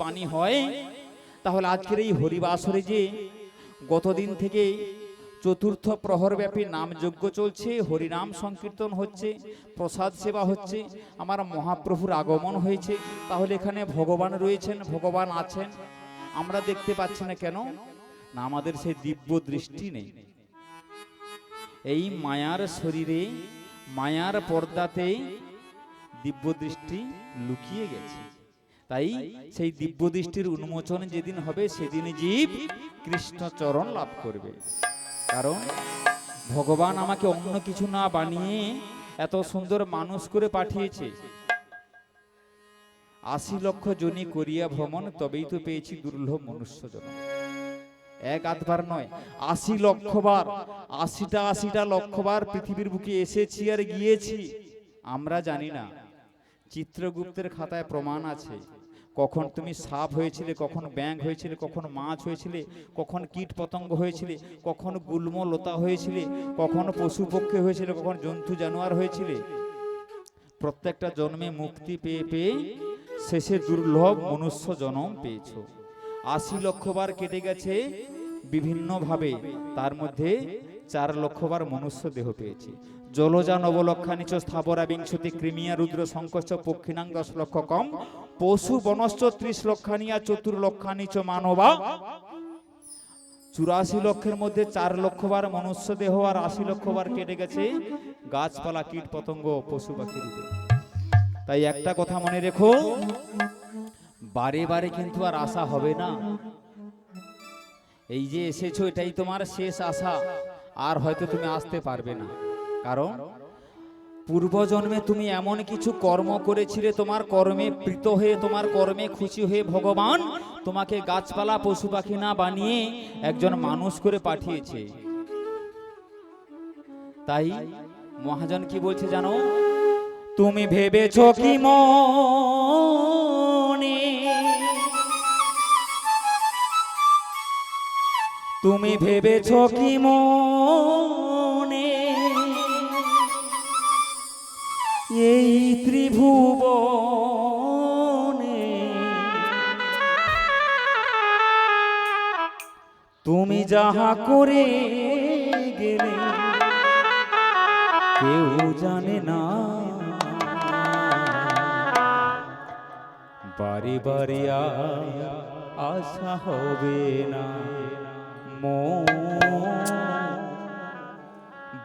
বাণী হয়, তাহলে আজকের এই হরিবাসরে যে গতদিন থেকে চতুর্থ প্রহর ব্যাপী নামযজ্ঞ চলছে, হরিনাম সংকীর্তন হচ্ছে, প্রসাদ সেবা হচ্ছে, আমার মহাপ্রভুর আগমন হয়েছে, তাহলে এখানে ভগবান রয়েছেন, ভগবান আছেন, আমরা দেখতে পাচ্ছি না কেন? না, আমাদের সেই দিব্য দৃষ্টি নেই। এই মায়ার শরীরে, মায়ার পর্দাতে দিব্য দৃষ্টি লুকিয়ে গেছে। তাই সেই দিব্য দৃষ্টির উন্মোচন যেদিন হবে, সেদিন জীব কৃষ্ণ চরণ লাভ করবে। কারণ ভগবান আমাকে অন্য কিছু না বানিয়ে এত সুন্দর মানুষ করে পাঠিয়েছে। ৮০ লক্ষ জনি করিয়া ভ্রমণ, তবেই তো পেয়েছি দুর্লভ মনুষ্য জন্ম। এক আধবার নয়, ৮০ লক্ষ বার, ৮০টা লক্ষবার পৃথিবীর বুকে এসেছি আর গিয়েছি। আমরা জানি না, চিত্রগুপ্তের খাতায় প্রমাণ আছে। কখন তুমি সাপ হয়েছিলে, কখন ব্যাঙ হয়েছিলে, কখন মাছ হয়েছিলে, কখন কীট পতঙ্গ হয়েছিলে, কখন গুল্ম লতা হয়েছিলে, কখন পশু পক্ষী হয়েছিলে, কখন জন্তু জানোয়ার হয়েছিলে। প্রত্যেকটা জন্মে মুক্তি পেয়ে পেয়ে শেষে দুর্লভ মনুষ্য জন্ম পেয়েছ। ৮০ লক্ষ বার কেটে গেছে বিভিন্ন ভাবে, তার মধ্যে ৪ লক্ষ বার মনুষ্য দেহ পেয়েছে। জলজা নবলক্ষানিচ স্থাবরা বিংশতি কৃমিয়া রুদ্র সংকোচ পক্ষিণাং ১০ লক্ষ কম পশু বনশ্চ ৩০ লক্ষানিয়া চতুর্লক্ষানিচ মানবা। ৮৪ লক্ষের মধ্যে ৪ লক্ষ বার মনুষ্য দেহ আর ৮০ লক্ষ বার কেটে গেছে গাছপালা, কীট পতঙ্গ, পশু পাখি রূপে। তাই একটা কথা মনে রেখো, বারে বারে কিন্তু আর আশা হবে না। এই যে এসেছো, এটাই তোমার শেষ আশা, আর হয়তো তুমি আসতে পারবে না। কারণ পূর্বজন্মে তুমি এমন কিছু কর্ম করেছিলে, তোমার কর্মে প্রীত হয়ে, তোমার কর্মে খুশি হয়ে ভগবান তোমাকে গাছপালা, পশু পাখি না বানিয়ে একজন মানুষ করে পাঠিয়েছে। তাই মহাজন কি বলছে জানো? তুমি ভেবেছো কি মনে, তুমি ভেবেছো কি মনে, এই ত্রিভুবনে তুমি যাহা করে গেলে কেউ জানে না। বারে বারে আশা হবে না মন,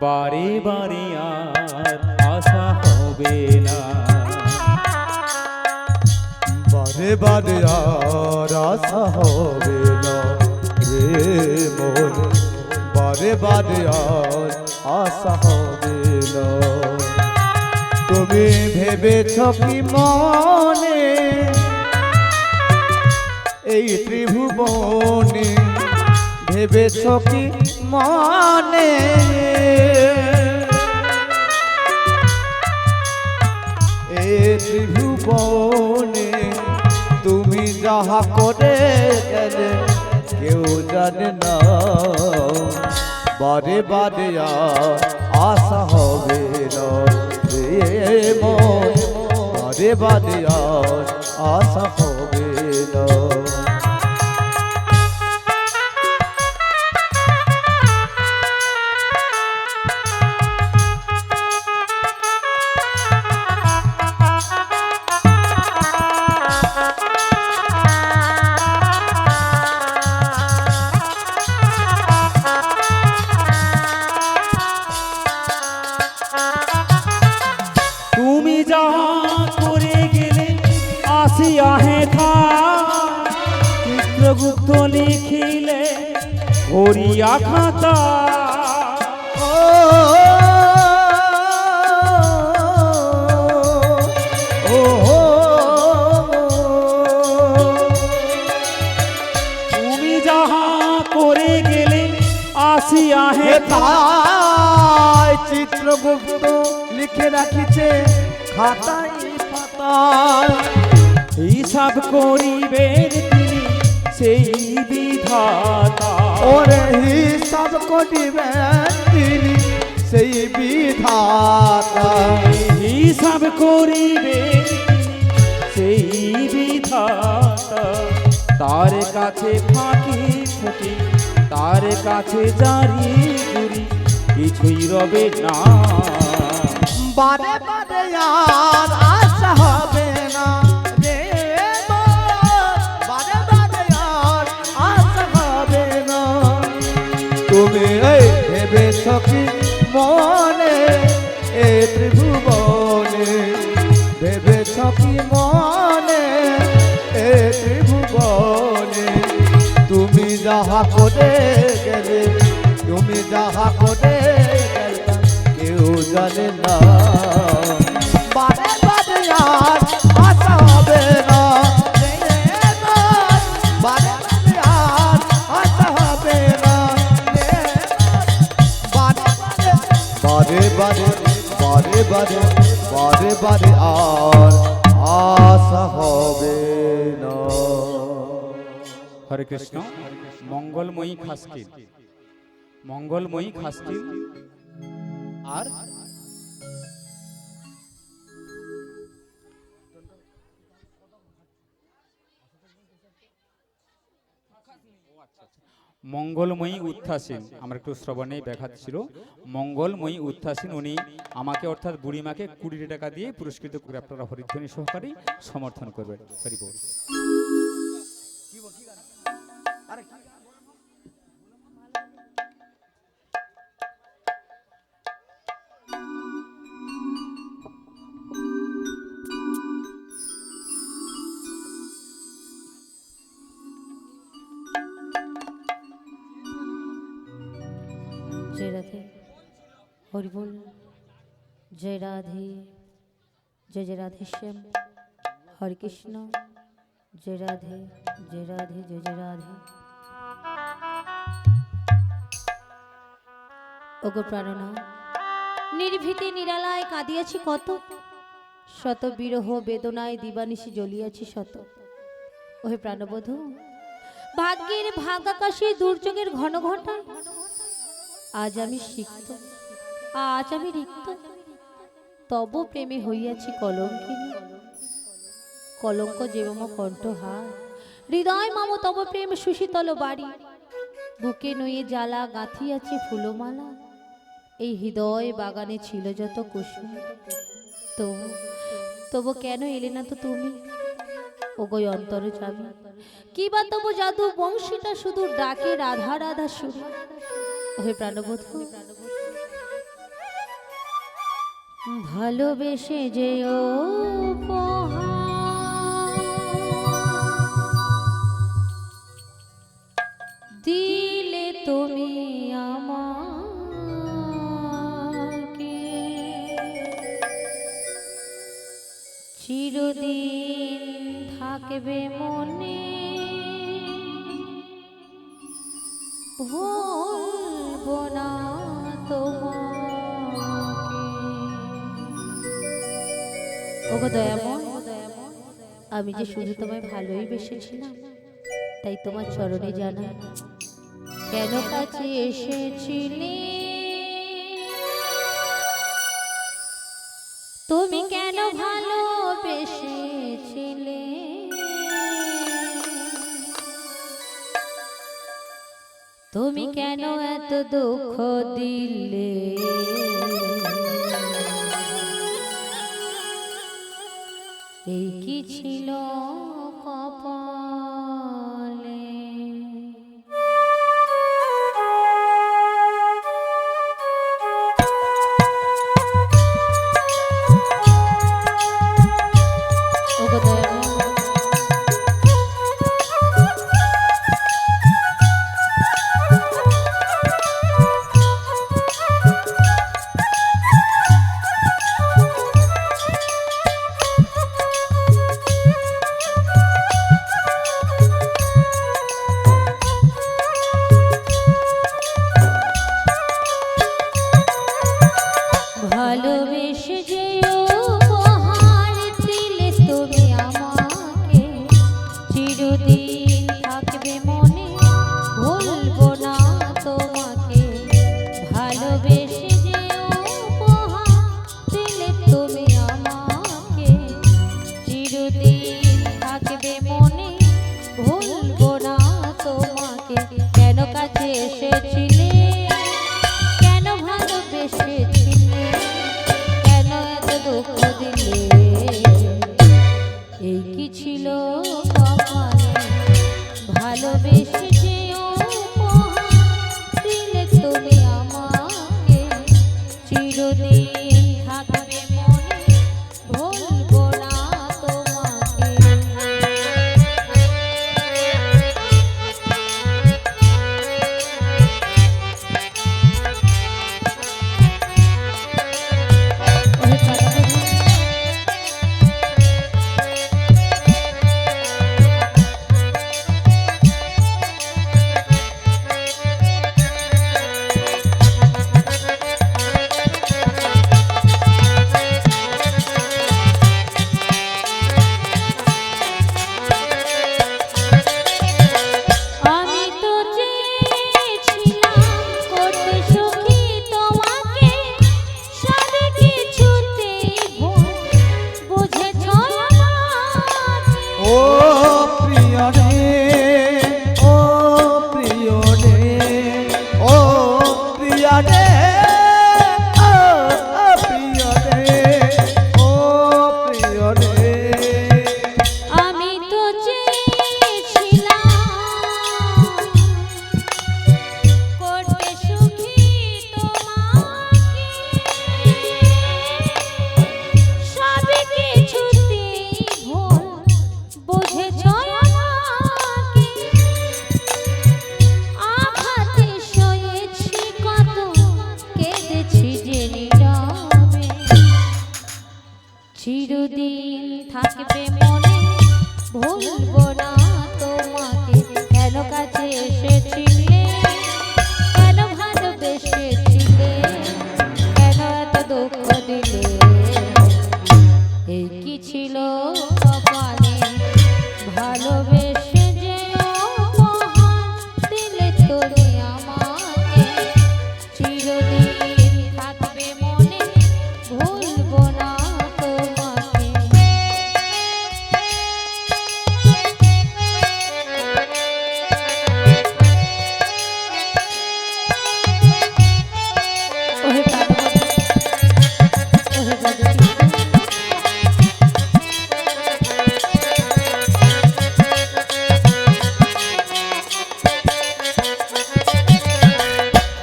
বারে বারে আর আশা হবে না, বারে বারে আর আশা হবে না রে মন, বারে বারে আর আশা হবে না। তুমি ভেবেছ কি মনে, এই ত্রিভুবনে ভেবেছ কি মনে, এই ত্রিভুবনে তুমি যাহা করে গেলে কেউ জানে না। বারে বারে আর আশা হবে না রে মন, বারে বারে আর আশা হবে না। তুমি যা করে গেলে আসিয়া হে থা, চিত্রগুপ্ত লিখিলে হরিয়া খাতা। তুমি যাহা করে গেলে আসিয়া হে থা, চিত্রগুপ্ত লিখে রাখিছে খাতায় পাতায়। হিসাব করিবেন তিনি সেই বিধাতা, ওরে হিসাব করিবেন তিনি সেই বিধাতা, হিসাব করিবেন সেই বিধাতা। তার কাছে ফাঁকি ফুকি, তার কাছে জারি জুরি কিছুই রবে না। বারে বারে আর আশা হবে না রে মন, বারে বারে আর আশা হবে না। তুমি এই ভেবেছ কি মনে এ ত্রিভুবনে, ভেবেছ কি মনে এ ত্রিভুবনে, তুমি যাহা করে গেলে, তুমি যাহা করে গেলে কেউ জানে না। বারে বারে আর আশা হবে না রে মন, বারে বারে আর আশা হবে না রে মন, বারে বারে বারে বারে বারে বারে আর আশা হবে না। হরে কৃষ্ণ। মঙ্গলময়ী খাসকিল, মঙ্গলময়ী খাসকিল। আর মঙ্গলময়ী উত্থাসীন, আমার একটু শ্রবণে ব্যাঘাত ছিল। মঙ্গলময়ী উত্থাসীন উনি আমাকে অর্থাৎ বুড়িমাকে 20 টাকা দিয়ে পুরস্কৃত করে আপনারা হরিধ্বনি সহকারে সমর্থন করবেন। হরি বল। जय राधे, हरि बोल। जय राधे, जय जय राधे श्याम, हरे कृष्ण। जय राधे, जय राधे, जय जय राधे। ওগো প্রাণনা, নির্ভীতি নিরালায় কাঁদিয়াছি কত, শত বিরহ বেদনায় দিবানিশি জ্বলিয়াছি শত। ওহে প্রাণবধূ, ভাগ্যের ভাগাকাশে দুর্যোগের ঘন ঘটায় আজ আমি সিক্ত, আজ আমি রিক্ত, তব প্রেমে হইয়াছি কলঙ্কিনী। কলঙ্ক যে মম কণ্ঠহার, হৃদয় মম তব প্রেম সুশীতল বাড়ি। বুকে নয়ে জ্বালা গাঁথিয়াছে ফুলমালা, এই হৃদয় বাগানে ছিল যত কুসুম। তবু কেন এলে না তো তুমি, ওগো অন্তরে যাবি কি বা তবু জাদু বংশীটা শুধু ডাকে রাধা রাধা সুর। ওহে প্রাণবধূ, ভালোবেসে যেও দিলে তুমি আমাকে, চিরদিন থাকবে মনে, ভুলবো না তোমাকে। ওগো দয়াময়, আমি যে শুধু তোমায় ভালোই বেসেছিলাম, তাই তোমার চরণে জানাই কেন কাছে এসেছিলে, তুমি কেন ভালোবেসেছিলে, তুমি কেন এত দুঃখ দিলে, এই কি ছিল কপালে। ওগো দয়াময়, ভালোবেসে যেও উপহার দিলে তুমি আমাকে, চিরদিন থাকবে মনে, ভুলবো না তোমাকে। ভালোবেসে যেও উপহার দিলে তুমি আমাকে, চিরদিন থাকবে মনে, ভুলবো ভালোবেসে যে উপহার দিলে তুমি আমাকে, চিরদিন থাকবে মনে, ভুলবো না তোমাকে। ওহে প্রাণবন্ত, ওহে ব্রজকৃষ্ণ,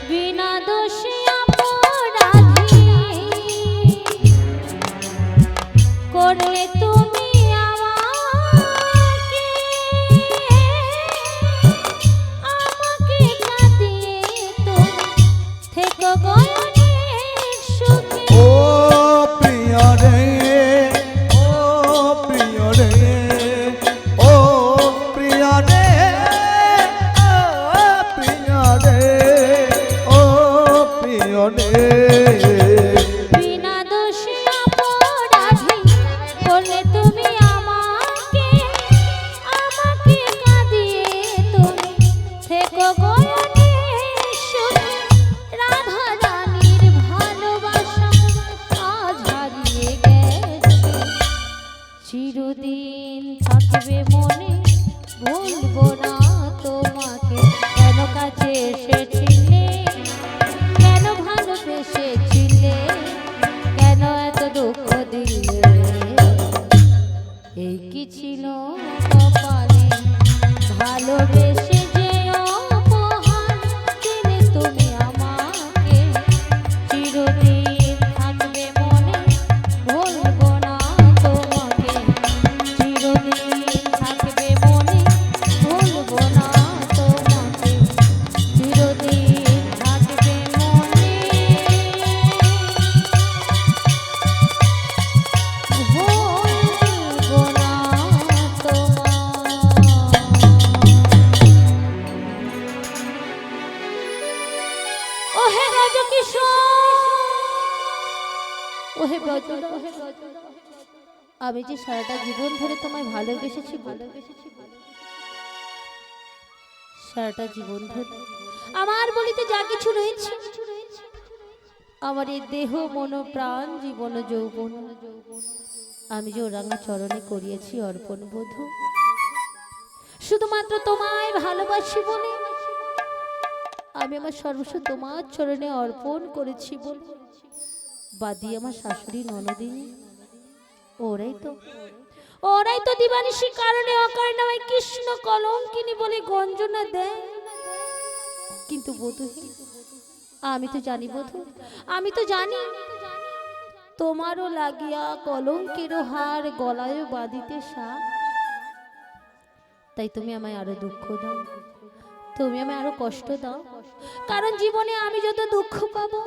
বিনা দোষে অপরাধী করলে তুমি আমাকে, আমাকে কাঁদিয়ে তুমি থেকো গো অনেক সুখে। ও প্রিয় রে, ও প্রিয় রে, ও প্রিয় রে, ও প্রিয় রে, ও প্রিয় রে। বিনা দোষে অপরাধী করলে তুমি আমাকে, আমাকে কাঁদিয়ে তুমি থেকো গো অনেক সুখে। রাধা রানীর ভালোবাসা আজ হারিয়ে গেছে, চিরদিন থাকবে মনে, ভুলবো না তোমাকে। কেন কাছে এসেছিলে, কেন ভালোবেসেছিলে, কেন এত দুঃখ দিলে, এই কি ছিল কপালে, ভালোবেসে যে উপহার দিলে তুমি আমাকে, চিরদিন থাকবে মনে, ভুলবো না তোমাকে, চিরদিন থাকবে মনে, ভুলবো না তোমাকে, চিরদিন থাকবে মনে, ভুলবো না তোমায়। ওহে ব্রজকিশোর, ওহে ব্রজনা, আমি যে সারাটা জীবন ধরে তোমায় ভালোবেসেছি, সারাটা জীবন ধরে আমার বলিতে যা কিছু রয়েছে, আমার এই দেহ মন প্রাণ জীবন যৌবন, আমি যে ওরাঙ্গা চরণে করিয়েছি অর্পণ বধূ। শুধুমাত্র তোমায় ভালোবাসি বলে আমি আমার সর্বস্ব তোমার চরণে অর্পণ করেছি বলে বাদি আমার শাশুড়ি ননদিনী ওরাই তো দিবানিশি কারণে অকারণে আমায় কৃষ্ণ কলঙ্কিনী বলে গঞ্জনা দেয়। কিন্তু বধূ, আমি তো জানি বধূ, আমি তো জানি তোমারও লাগিয়া কলঙ্কেরও হার গলায় বাঁধিতে সাপ। তাই তুমি আমায় আরো দুঃখ দাও, তুমি আমায় আরো কষ্ট দাও, কারণ জীবনে আমি যত দুঃখ পাবো,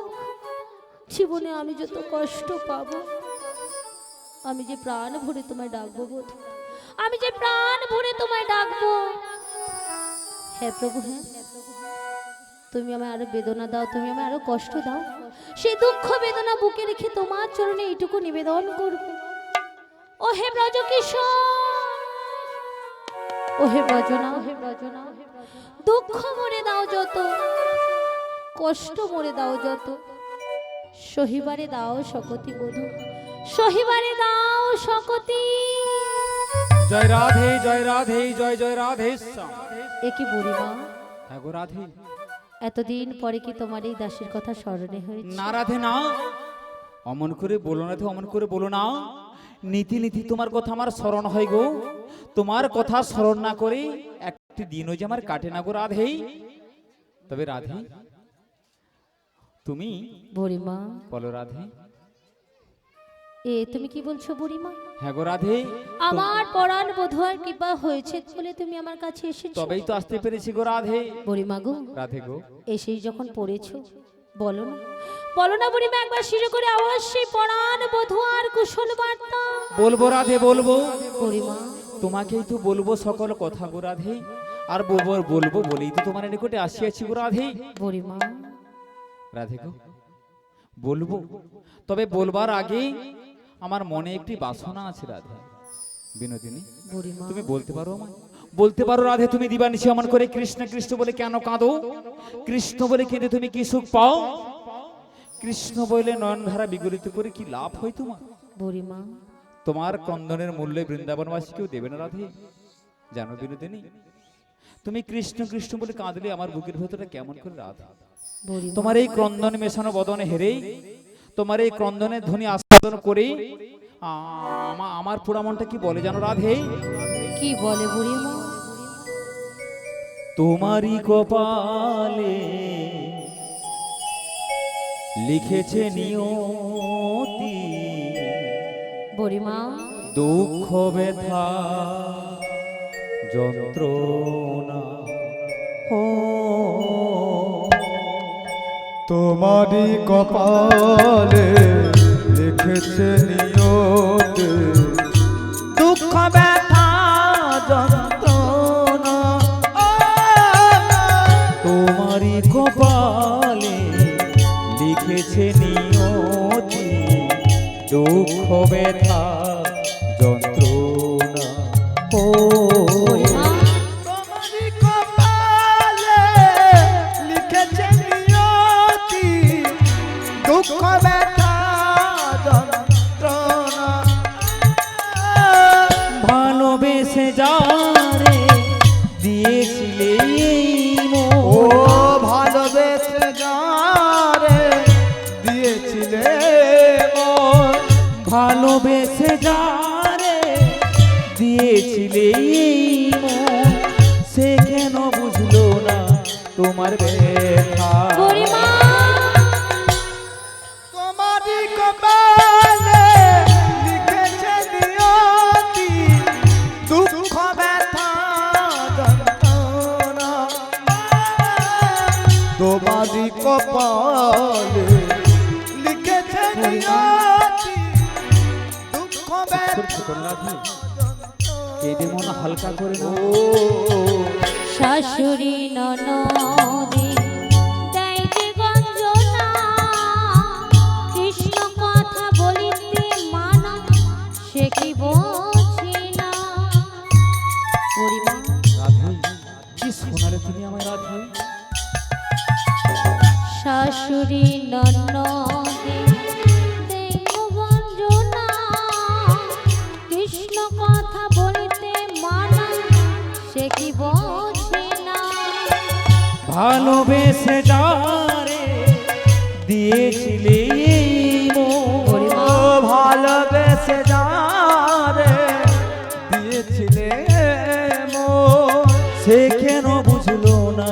জীবনে আমি যত কষ্ট পাবো, আমি যে প্রাণ ভরে তোমায় ডাকবো বধূ, আমি যে প্রাণ ভরে তোমায় ডাকবো। হ্যাঁ প্রভু, হ্যাঁ, তুমি আমায় আরো বেদনা দাও, তুমি আমায় আরো কষ্ট দাও, সেই দুঃখ বেদনা বুকে রেখে তোমার চরণে এইটুকু নিবেদন করব। ও হে ব্রজকিশোর, ও হে ব্রজনা, দুঃখ মরে দাও যত, কষ্ট মরে দাও যত, সহিবারে দাও শকতি বধূ, সহিবারে দাও শকতি। জয় রাধে, জয় রাধে, জয় জয় রাধে শ্যাম। এ কি বুড়িমা, হ্যাঁ গো রাধে, এতদিন পরে কি তোমার এই দাসের কথা স্মরণে হয়েছে? না রাধে না, অমন করে বলো না, অমন করে বলো না। নীতি নীতি তোমার কথা আমার স্মরণ হয় গো, তোমার কথা স্মরণ না করে একটি দিনও যে আমার কাটে না গো রাধে। তবে রাধে তুমি বুড়িমা, বলো রাধে। এ তুমি কি বলছো বুড়িমা? হ্যাঁ গো রাধে, আমার পরাণ বধুয়ার কৃপা হয়েছে বলে তুমি আমার কাছে এসেছো। তবেই তো আসতে পেরেছি গো রাধে। বুড়িমা গো, রাধে গো, এসেই যখন পড়েছো, বলো না, বলো না বুড়িমা, একবার শিরো করে আওয়াজ সেই পরাণ বধুয়ার কুশল বার্তা। বলবো রাধে, বলবো বুড়িমা, তোমাকেই তো বলবো সকল কথা গো রাধে, আর বলবো বলেই তো তোমার নিকটে আসিয়াছি গো রাধে। বুড়িমা, রাধে গো বলবো, তবে বলবার আগে আমার মনে একটি বাসনা আছে রাধে। বিনোদিনী, বুড়িমা, তুমি বলতে পারো আমায় বলতে পারো রাধে, তুমি দিবানিশি অমন করে কৃষ্ণ কৃষ্ণ বলে কেন কাঁদো? কৃষ্ণ বলে কেঁদে তুমি কি সুখ পাও? কৃষ্ণ বলে নয়ন ধারা বিগলিত করে কি লাভ হয় তোমার? বুড়িমা, তোমার ক্রন্দনের মূল্যে বৃন্দাবনবাসী কেউ দেবে না রাধে। জানো বিনোদিনী, তুমি কৃষ্ণ কৃষ্ণ বলে কাঁদলে আমার বুকের ভেতরটা কেমন করে রাধে। বুড়িমা, তোমার এই ক্রন্দন মেশানো বদনে হেরে, তোমার এই ক্রন্দনের ধ্বনি আস্বাদন করে আমার পুরা মনটা কি বলে জানো রাধে? কি বলে বুড়িমা? তোমারই কপালে লিখেছে নিয়তি, বুড়িমা, দুঃখ ব্যথা যন্ত্রণা। ও তোমারই কপালে লিখেছে নিয়তি, দুঃখ ব্যথা যন্ত্রণা। তোমারই কপালে লিখেছে নিয়তি, দুঃখ ব্যথা যন্ত্রণা। ও বুড়িমা, তোমারই কপালে লিখেছে নিয়তি, দুঃখ ব্যথা যন্ত্রণা। ভালোবেসে যারে দিয়েছিলে ও ভালোবেসে যারে দিয়েছিলে মন, ভালোবেসে যারে দিয়েছিলে মন, সে কেন বুঝলো না তোমার ব্যথা? বুড়িমা, তোমারই কপালে লিখেছে নিয়তি, দুঃখ ব্যথা যন্ত্রণা। তোমারই কপালে লিখেছে নিয়তি, দুঃখ ব্যথা কেঁদে মন হালকা করে না। শাশুড়ি ননদে দেয় যে গঞ্জনা, কৃষ্ণ কথা বলিতে মানা, সে কি বোঝে না। বুড়িমা, রাধে, কি শোনালে তুমি আমার রাধে? শাশুড়ি ননদে দেয় গঞ্জনা, কৃষ্ণ কথা বলিতে মানা, সে কি বোঝে না। ভালোবেসে যারে দিয়েছিলে মন, ও ভালোবেসে যারে দিয়েছিলে মন, সে কেন বুঝলো না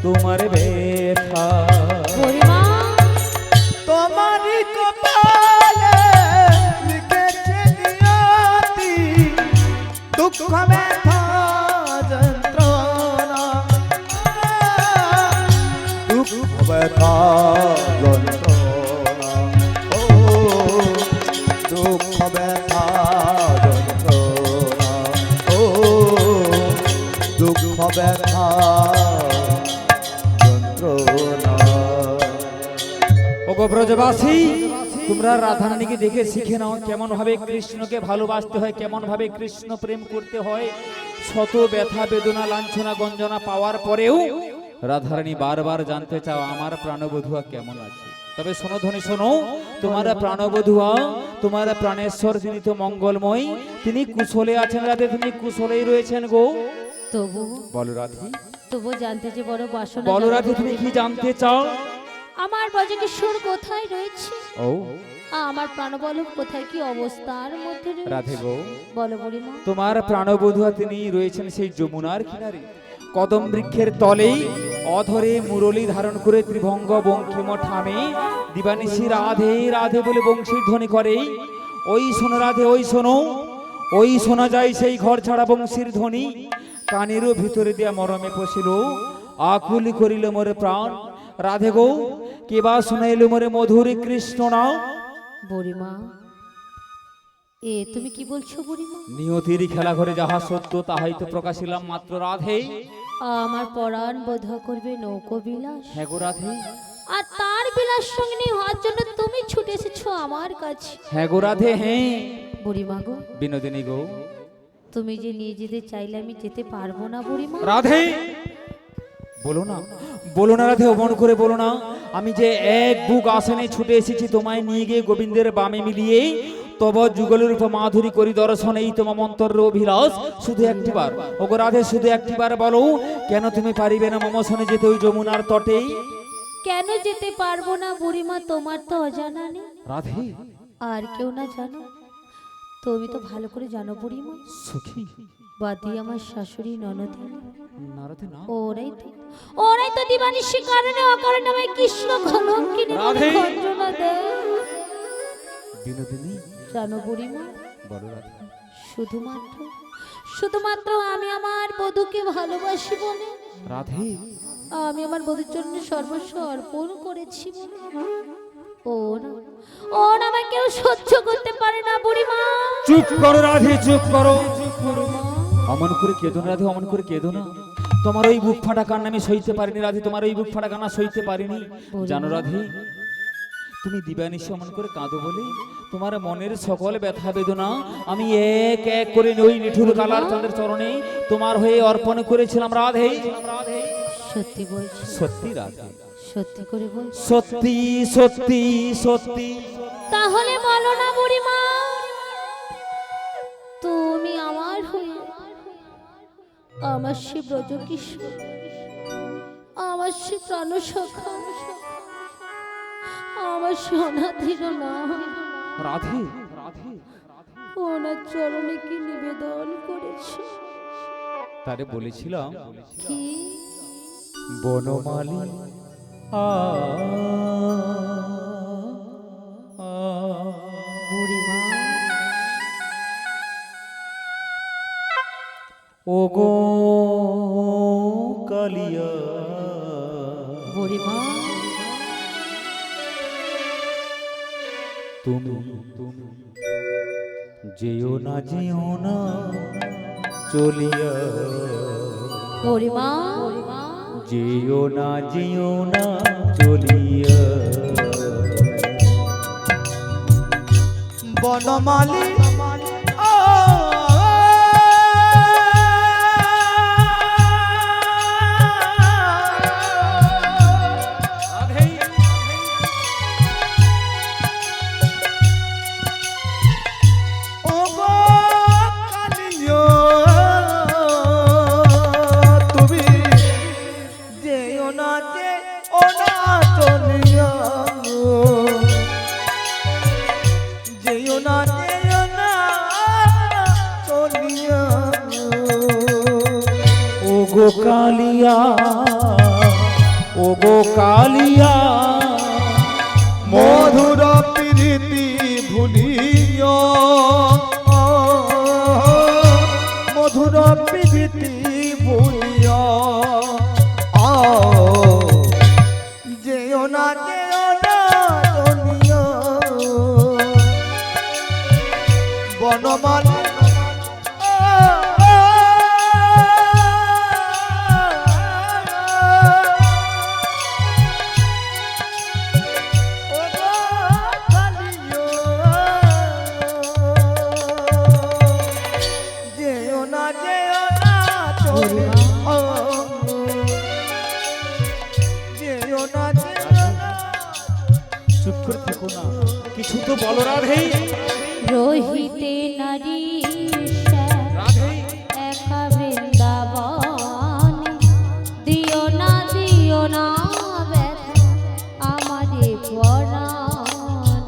তোমার ব্যথা? বুড়িমা, তোমারই কপালে লিখেছে নিয়তি, দুঃখ ব্যথা যন্ত্রণা। দুঃখ ব্যথা যন্ত্রণা, ও দুঃখ ব্যথা যন্ত্রণা, ও দুঃখ ব্যথা যন্ত্রণা। ওগো ব্রজবাসী, তোমরা রাধারানীকে দেখে শিখে নাও কেমন ভাবে কৃষ্ণকে ভালোবাসতে হয়, কেমন ভাবে কৃষ্ণ প্রেম করতে হয়। শত ব্যথা বেদনা লাঞ্ছনা গঞ্জনা পাওয়ার পরেও রাধারানী বারবার জানতে চাও আমার প্রাণবধূয়া কেমন আছে। তবে শোনো ধ্বনি শোনো, তোমার প্রাণবধূয়া, তোমার প্রাণেশ্বর যিনি তো মঙ্গলময়, তিনি কুশলে আছেন রাধে, তিনি কুশলেই রয়েছেন গো। তবু বলো রাধে, তবু জানতে যে বড় বাসনা। বলো রাধে, তুমি কি জানতে চাও? আমার ব্রজকিশোর কোথায় রয়েছে? ও আমার প্রাণবল্লভ কোথায়, কি অবস্থার মধ্যে রয়েছে? রাধে গো, বলো বুড়িমা। তোমার প্রাণবধূয়া তিনি রয়েছেন সেই যমুনার কিনারে, কদম বৃক্ষের তলেই অধরে মুরলী ধারণ করে ত্রিভঙ্গ বঙ্কিম ঠামে দিবানিশি রাধে রাধে বলে বংশীর ধ্বনি করে। ওই শোনো রাধে, ওই শোনো, ওই শোনা যায় সেই ঘর ছাড়া বংশীর ধ্বনি, কানেরও ভিতরে দিয়া মরমে পশিল, আকুলি করিল মোরে প্রাণ। রাধে গো, কেবা শুনাইল মোরে মধুর কৃষ্ণ নাম। বুড়িমা, এ তুমি কি বলছো বুড়িমা? নিয়তির খেলা ঘরে যাহা সত্য তাহাই তো প্রকাশিলাম মাত্র রাধে। আমার পরাণ বোধ করবে নৌকো বিলাস, হ্যাঁ গো রাধে, আর তার বিলাস সঙ্গিনী হওয়ার জন্য তুমি ছুটে এসেছো আমার কাছে। হ্যাঁ গো রাধে, হ্যাঁ। বুড়িমা গো, বিনোদিনী গো, তুমি যে নিয়ে যেতে চাইলে আমি যেতে পারবো না বুড়িমা। রাধে বলো না, বলো না রাধে, অমন করে বলো না। আমি যে এক বুক আসনে ছুটে এসেছি তোমায় নিয়ে গিয়ে গোবিন্দের বামে মিলিয়ে তব যুগলের উপর মাধুরী করি দর্শন, এই তোমার মন্তর অভিলাষ। শুধু একটিবার ওগো রাধে, শুধু একটিবার বলো, কেন তুমি পারিবে না মম শোনে যেতে ওই যমুনার তটেই? কেন যেতে পারবো না বুড়িমা, তোমার তো অজানা নেই, রাধে আর কেউ না জানো, তুমি তো ভালো করে জানো বুড়িমা। সখী বাদি আমার শাশুড়ি ননদি, না রাধে না, ওরাই তো দিবানিশি কারণে অকারণে আমায় কৃষ্ণ কলঙ্কিনী বলে রাধে। খঞ্জনা দেয়। বিনোদিনী জানো বুড়িমা, বলো রাধে, শুধুমাত্র আমি আমার বধূকে ভালোবাসি বলে, রাধে আমি আমার বধূর জন্য সর্বস্ব অর্পণ করেছি বলে ও না আমায় কেউ সহ্য করতে পারে না বুড়িমা। চুপ করো রাধে, চুপ করো। বুড়িমা, অমন করে কেঁদো না রাধে, অমন করে কেঁদো না। তোমার ওই বুক ফাটা কান্না আমি সইতে পারিনি রাধে, তোমার ওই বুক ফাটা কান্না সইতে পারিনি। জানো রাধে, তুমি দিবানিশি অমন করে কাঁদো বলে তোমার মনের সকল ব্যথা বেদনা আমি এক এক করে ওই নিঠুর কালার চাঁদের চরণে তোমার হয়ে অর্পণ করেছিলাম রাধে। সত্যি বলছি? সত্যি রাধে, সত্যি করে বলছি? সত্যি সত্যি সত্যি। তাহলে বলো না বুড়িমা, তুমি আমার হয়ে আমার সে ব্রজকিশোর, আমার সে প্রাণসখা, আমার সে অনাথির নাম রাধে ওনার চরণে কি নিবেদন করেছে? তারে বলেছিলাম কি বনমালী বুড়িমা? ওগো কালিয়া, বুড়িমা, তুমি যেও না চলিয়া, বুড়িমা, যেও না চলিয়া। বনমালী ওগো কালিয়া, ওগো কালিয়া, মধুর প্রীতি ভুলিও, মধুর প্রীতি ভুলিও, যেও না চলিও, বনমালী চুপ করে থেকো না, কিছু তো বলো রাধে। রহিতে নারী রাধে একা বৃন্দাবন, দিও না ব্যথা আমারে পরাণ।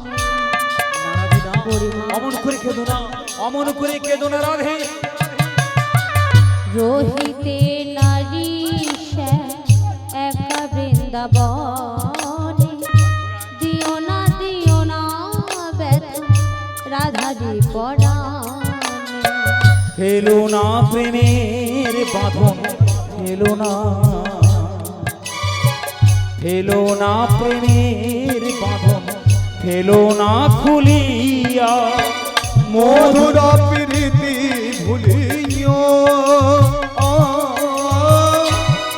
অমন করে কেঁদো না, অমন করে কেঁদো না রাধে। রহিতে নারী একা বৃন্দাবন, দিও না ব্যথা রাধারি পরাণ। ফেলো না প্রেমের বাঁধন, ফেলো না প্রেমের বাঁধন, ফেলো না খুলিয়া, মধুর প্রীতি ভুলিও,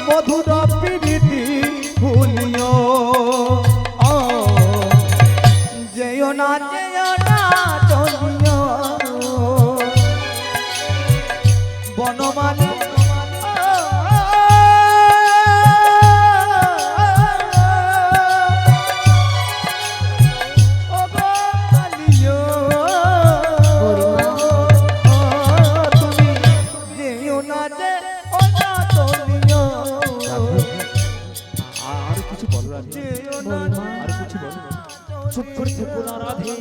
মধুর প্রীতি ভুলিও, যেও না চলিও, বলো রাধে, যেও না আর কিছু বলো। চুপ করে থেকো না রাধে।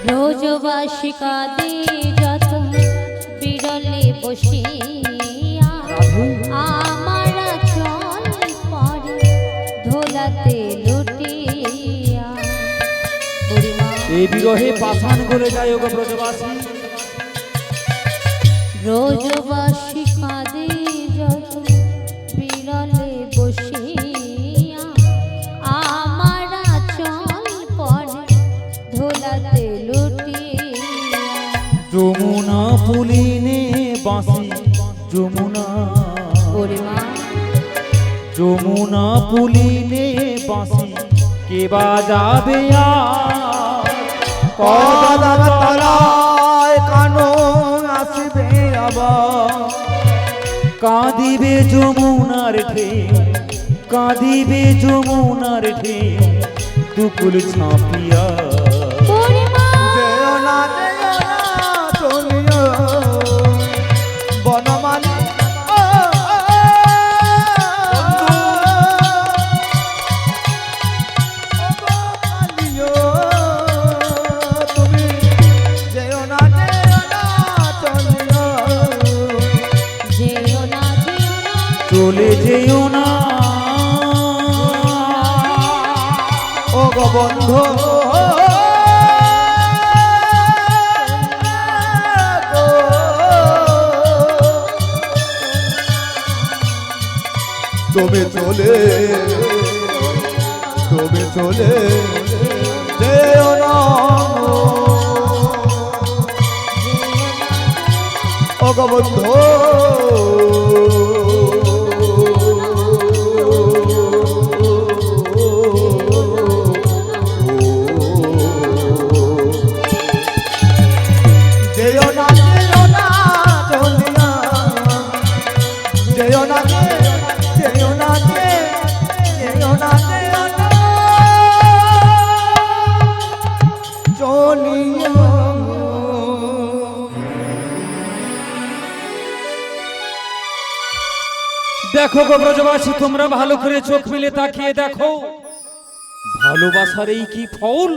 ব্রজবাসী কাঁদে যত বিরলে বসিয়া, রাধে আমার চল পরে ধোলাতে লুটিয়া। বুড়িমা এই বিরহে পাষাণ গলে যায় ওগো ব্রজবাসী। ব্রজবাসী কাঁদে যত বিরলে বসিয়া, আমার চল পরে ধোলাতে লুটিয়া। যমুনা পুলিনে বাঁশি যমুনা, বুড়িমা যমুনা পুলিনে বাঁশি কে বাজাবে আর? কদার তলায় কানো আসিবে আবার। কাঁদিবে যমুনার ঢেউ, কাঁদিবে যমুনার ঢেউ দুকুল ছাপিয়া। বুড়িমা যেও না চলিও বনমালী। তুমি যেও না চলিও। যেও না যেও না চলে যেও না ও গো বন্ধু তুমি চলে যেও না ও গো বন্ধু। যেও না চলিয়া, যেও না যেও না চলিয়া। দেখো গো ব্রজবাসী, তোমরা ভালো করে চোখ মেলে তাকিয়ে দেখো, ভালোবাসার এই কি ফল,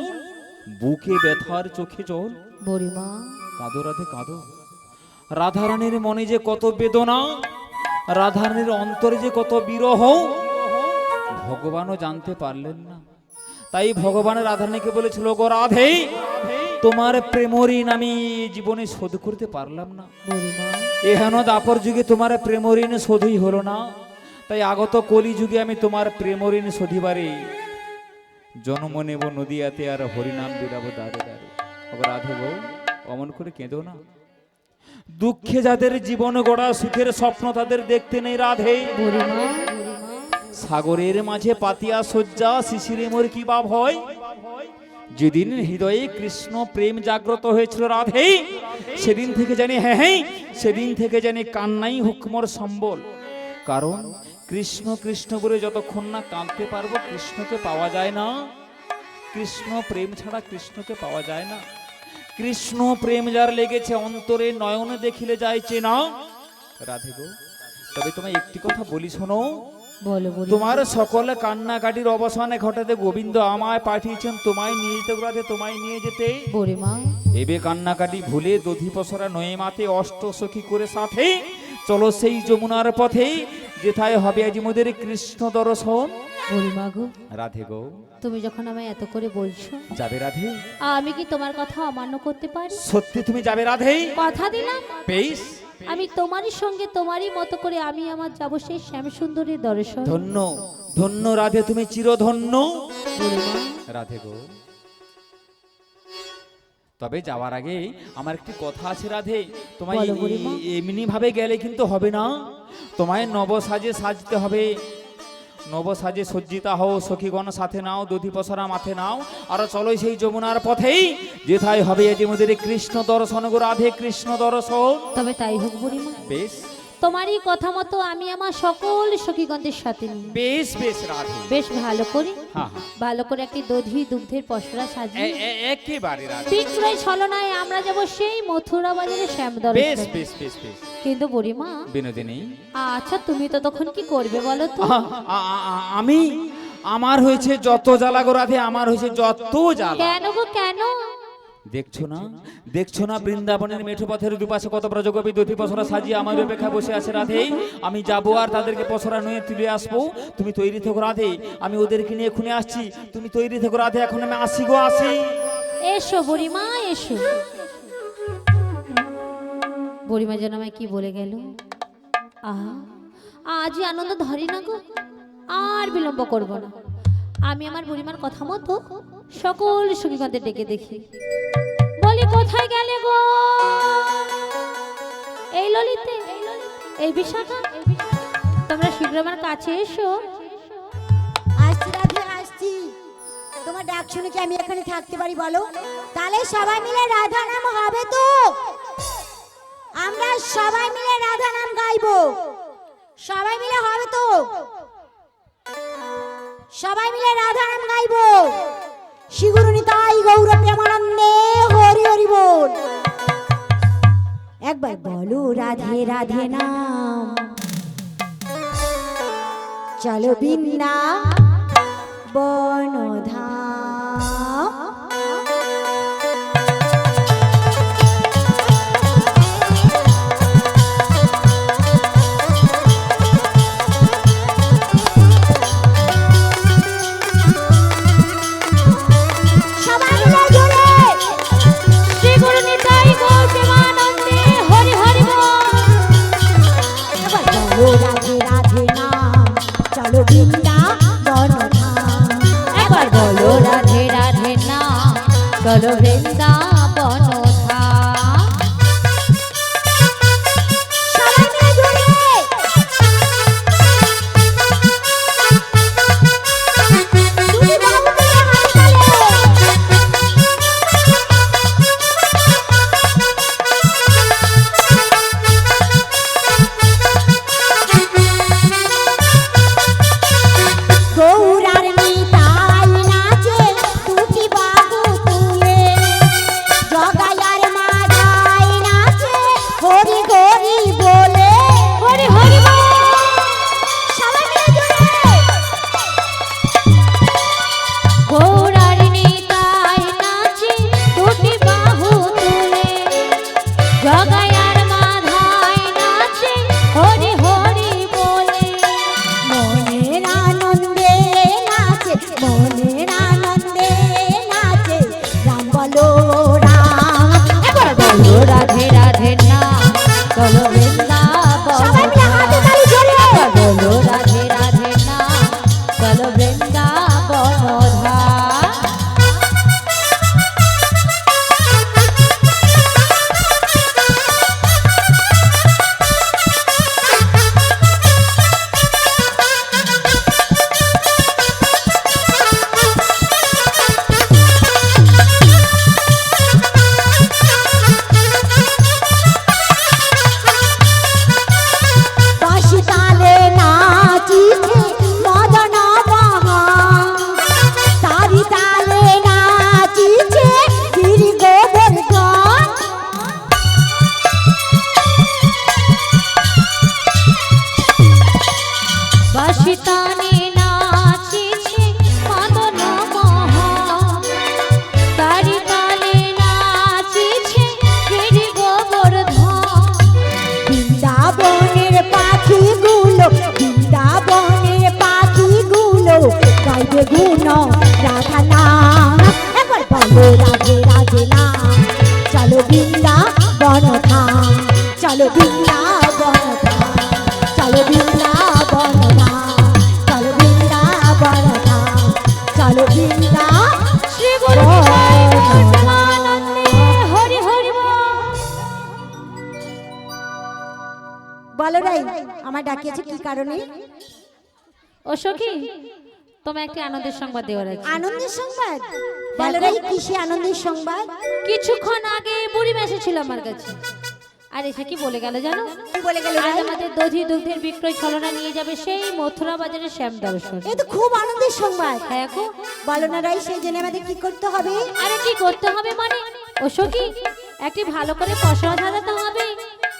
বুকে ব্যথার চোখে জল। বুড়িমা কাঁদো রাধে কাঁদো। রাধারানীর মনে যে কত বেদনা, রাধারানীর অন্তরে যে কত বিরহ, ভগবানও জানতে পারলেন না। তাই ভগবান রাধারানীকে বলেছিল, গো রাধে, তোমার প্রেম ঋণ আমি জীবনে শোধ করতে পারলাম না। বুড়িমা এহেন দাপর যুগে তোমার প্রেম ঋণ শোধই হলো না, তাই আগত কলি যুগে আমি তোমার প্রেম ঋণ শোধিবারে জন্ম নেব নদিয়াতে, আর হরিনাম বিলাবো দাঁড়ে দাঁড়ে। রাধে গো, অমন করে কেঁদো না। দুঃখে যাদের জীবন গড়া, সুখের স্বপ্ন তাদের দেখতে নেই রাধে। বুড়িমা সাগরের মাঝে পাতিয়া শয্যা, শিশিরে মোর কি বা ভয়। যেদিন হৃদয়ে কৃষ্ণ প্রেম জাগ্রত হয়েছিল রাধে, সেদিন থেকে জানি হ্যাঁ সেদিন থেকে জানি কান্নাই হোক মোর সম্বল। কারণ কৃষ্ণ কৃষ্ণ বলে যতক্ষণ না কাঁদতে পারবো, কৃষ্ণকে পাওয়া যায় না। কৃষ্ণ প্রেম ছাড়া কৃষ্ণকে পাওয়া যায় না। কৃষ্ণ প্রেম যার লেগেছে অন্তরে, নয়নে দেখিলে যাইছে না রাধে গো। তবে তোমায় একটি কথা বলি শোনো, বলো বুড়িমা। তোমার সকল কান্নাকাটির অবসানে ঘটাতে গোবিন্দ আমায় পাঠিয়েছেন তোমায় নিয়ে যেতে রাধে, তোমায় নিয়ে যেতে। বুড়িমা এবে কান্নাকাটি ভুলে দধি পসরা নয়ে মাতে অষ্ট সখী করে সাথে চলো সেই যমুনার পথে, যেথায় হবে আজ মোদের কৃষ্ণ দর্শন। বুড়িমা গো, রাধে গো, তুমি যখন আমায় এত করে বলছো, যাবে রাধে? আমি কি তোমার কথা অমান্য করতে পারি? সত্যি তুমি যাবে রাধে? কথা দিলাম বেশ, আমি তোমারই সঙ্গে তোমারই মতো করে আমি আমার যাব সেই শ্যামসুন্দরীর দর্শন। ধন্য ধন্য রাধে, তুমি চিরধন্য বুড়িমা রাধে গো। তবে যাওয়ার আগে আমার একটি কথা আছে রাধে, তোমায় বলো বুড়িমা। এমনি ভাবে গেলে কিন্তু হবে না, তোমায় নব সাজে সাজতে হবে। নব সাজে সজ্জিতা হও, সখীগণ সাথে নাও, দধি পসরা মাথে নাও, আর চলো সেই যমুনার পথেই, যেথায় হবে আজ মোদের কৃষ্ণ দর্শন গো রাধে, কৃষ্ণ দর্শন। তবে তাই হোক বুড়িমা। বেশ, তোমারই কথা মতো আমি আমার সকল সখীগণদের সাথে নিয়ে বেশ বেশ রাধে, বেশ ভালো করে হ্যাঁ হ্যাঁ, ভালো করে একটি দধি দুগ্ধের পসরা সাজিয়ে একেবারে রাধে, শীঘ্রই ছলনায় আমরা যাব সেই মথুরা বাজারে শ্যামদল। বেশ বেশ বেশ বেশ। কিন্তু বুড়িমা, বিনোদিনী, আচ্ছা তুমি তো তখন কি করবে বলো তো? আমি, আমার হয়েছে যত জ্বালা গো রাধে, আমার হয়েছে যত জ্বালা। কেন গো কেন? দেখছো না, দেখছো না বৃন্দাবনের মেঠো পথের দুপাশে কত ব্রজগোপী দধি পসরা সাজিয়ে আমার অপেক্ষা বসে আছে রাধে। আমি যাবো আর তাদেরকে পসরা নিয়ে তুলে আসবো। তুমি তৈরি থেকো রাধে, আমি ওদেরকে নিয়ে এখুনে আসছি। তুমি তৈরি থেকো রাধে, এখন আমি আসি গো আসি। এসো বুড়িমা এসো। বুড়িমা যেন আমায় কি বলে গেল, আজই আনন্দ ধরি না গো, আর বিলম্ব করব না। আমি আমার বুড়িমার কথা মতো সকল সখীগণদের ডেকে দেখি, বলি কোথায় গেলে গো? এই ললিতে, এই বিশাখা, তোমরা শীঘ্র আমার কাছে এসো। আসছি রাধে আসছি। তোমার ডাক শুনে কি আমি এখানে থাকতে পারি বলো? তাহলে সবাই মিলে রাধা নাম হবে তো? আমরা সবাই মিলে রাধা নাম গাইবো, সবাই মিলে হবে তো? সবাই মিলে রাধা নাম গাইবো। শিগুরুনি তাই গৌর প্রেমানন্দে হরি হরি বল। একবার বলো রাধে রাধে নাম, চলো বৃন্দাবন ধাম। চলো বৃন্দাবন ধাম। সবাই মিলে জোরে দুটি বাহু তুলে হাত তালে। গৌরার নিতাই নাচে দুটি বাহু তুলে, জগায়ার মাথায় নাচে হরি হরি বলে। হরি হরি বল। সবাই মিলে জোরে গৌরার নিতাই নাচে দুটি বাহু তুলে, জগায়ার মাথায় নাচে হরি হরি বলে। মনের আনন্দে নাচে, মনের আনন্দে নাচে রাম বলো রাম। এবার বলো রাধে রাধে নাম, চলো বৃন্দাবন সবাই মিলে হাতে তালি জোরে। বলো রাধে রাধে নাম, চলো বৃন্দাবন ধাম। বাঁশি তালে নাচিছে মদন বাহা, তারি তালে নাচিছে গিরি গোবর্ধন। বাঁশি টানে নাচিছে মদন মোহন, তারি তালে নাচিছে গিরি গোবর্ধন। বৃন্দাবনের পাখিগুলো, বৃন্দাবনের পাখিগুলো গাইবে গুণ রাধা নাম। একবার বলো রাধে রাধে নাম, চলো বৃন্দাবন ধাম। চলো বৃন্দাবন ধাম, চলো বৃন্দাবন ধাম, চলো বৃন্দাবন ধাম, চলো শ্রী গুরু নিতাই গৌর প্রেমানন্দে হরি হরি বল। বলো রাই আমার ডাকিয়েছে কি কারণে? ও সখী, তোমার একটি আনন্দের সংবাদ দেওয়ার আছে। আনন্দের সংবাদ? বলো রাই কিসে আনন্দের সংবাদ? কিছুক্ষণ আগে বুড়ি এসেছিল আমার কাছে, আর এসে কি বলে গেল জানো? কি বলে গেল আজ ভাই? আমাদের দধি দুগ্ধের বিক্রয় ছলনা নিয়ে যাবে সেই মথুরা বাজারের শ্যাম দর্শন। এ তো খুব আনন্দের সংবাদ। হ্যাঁ গো। বলো না রাই, সেই জন্য আমাদের কি করতে হবে? আরে কি করতে হবে মানে ও সখী, একটি ভালো করে পশরা সাজাতে হবে।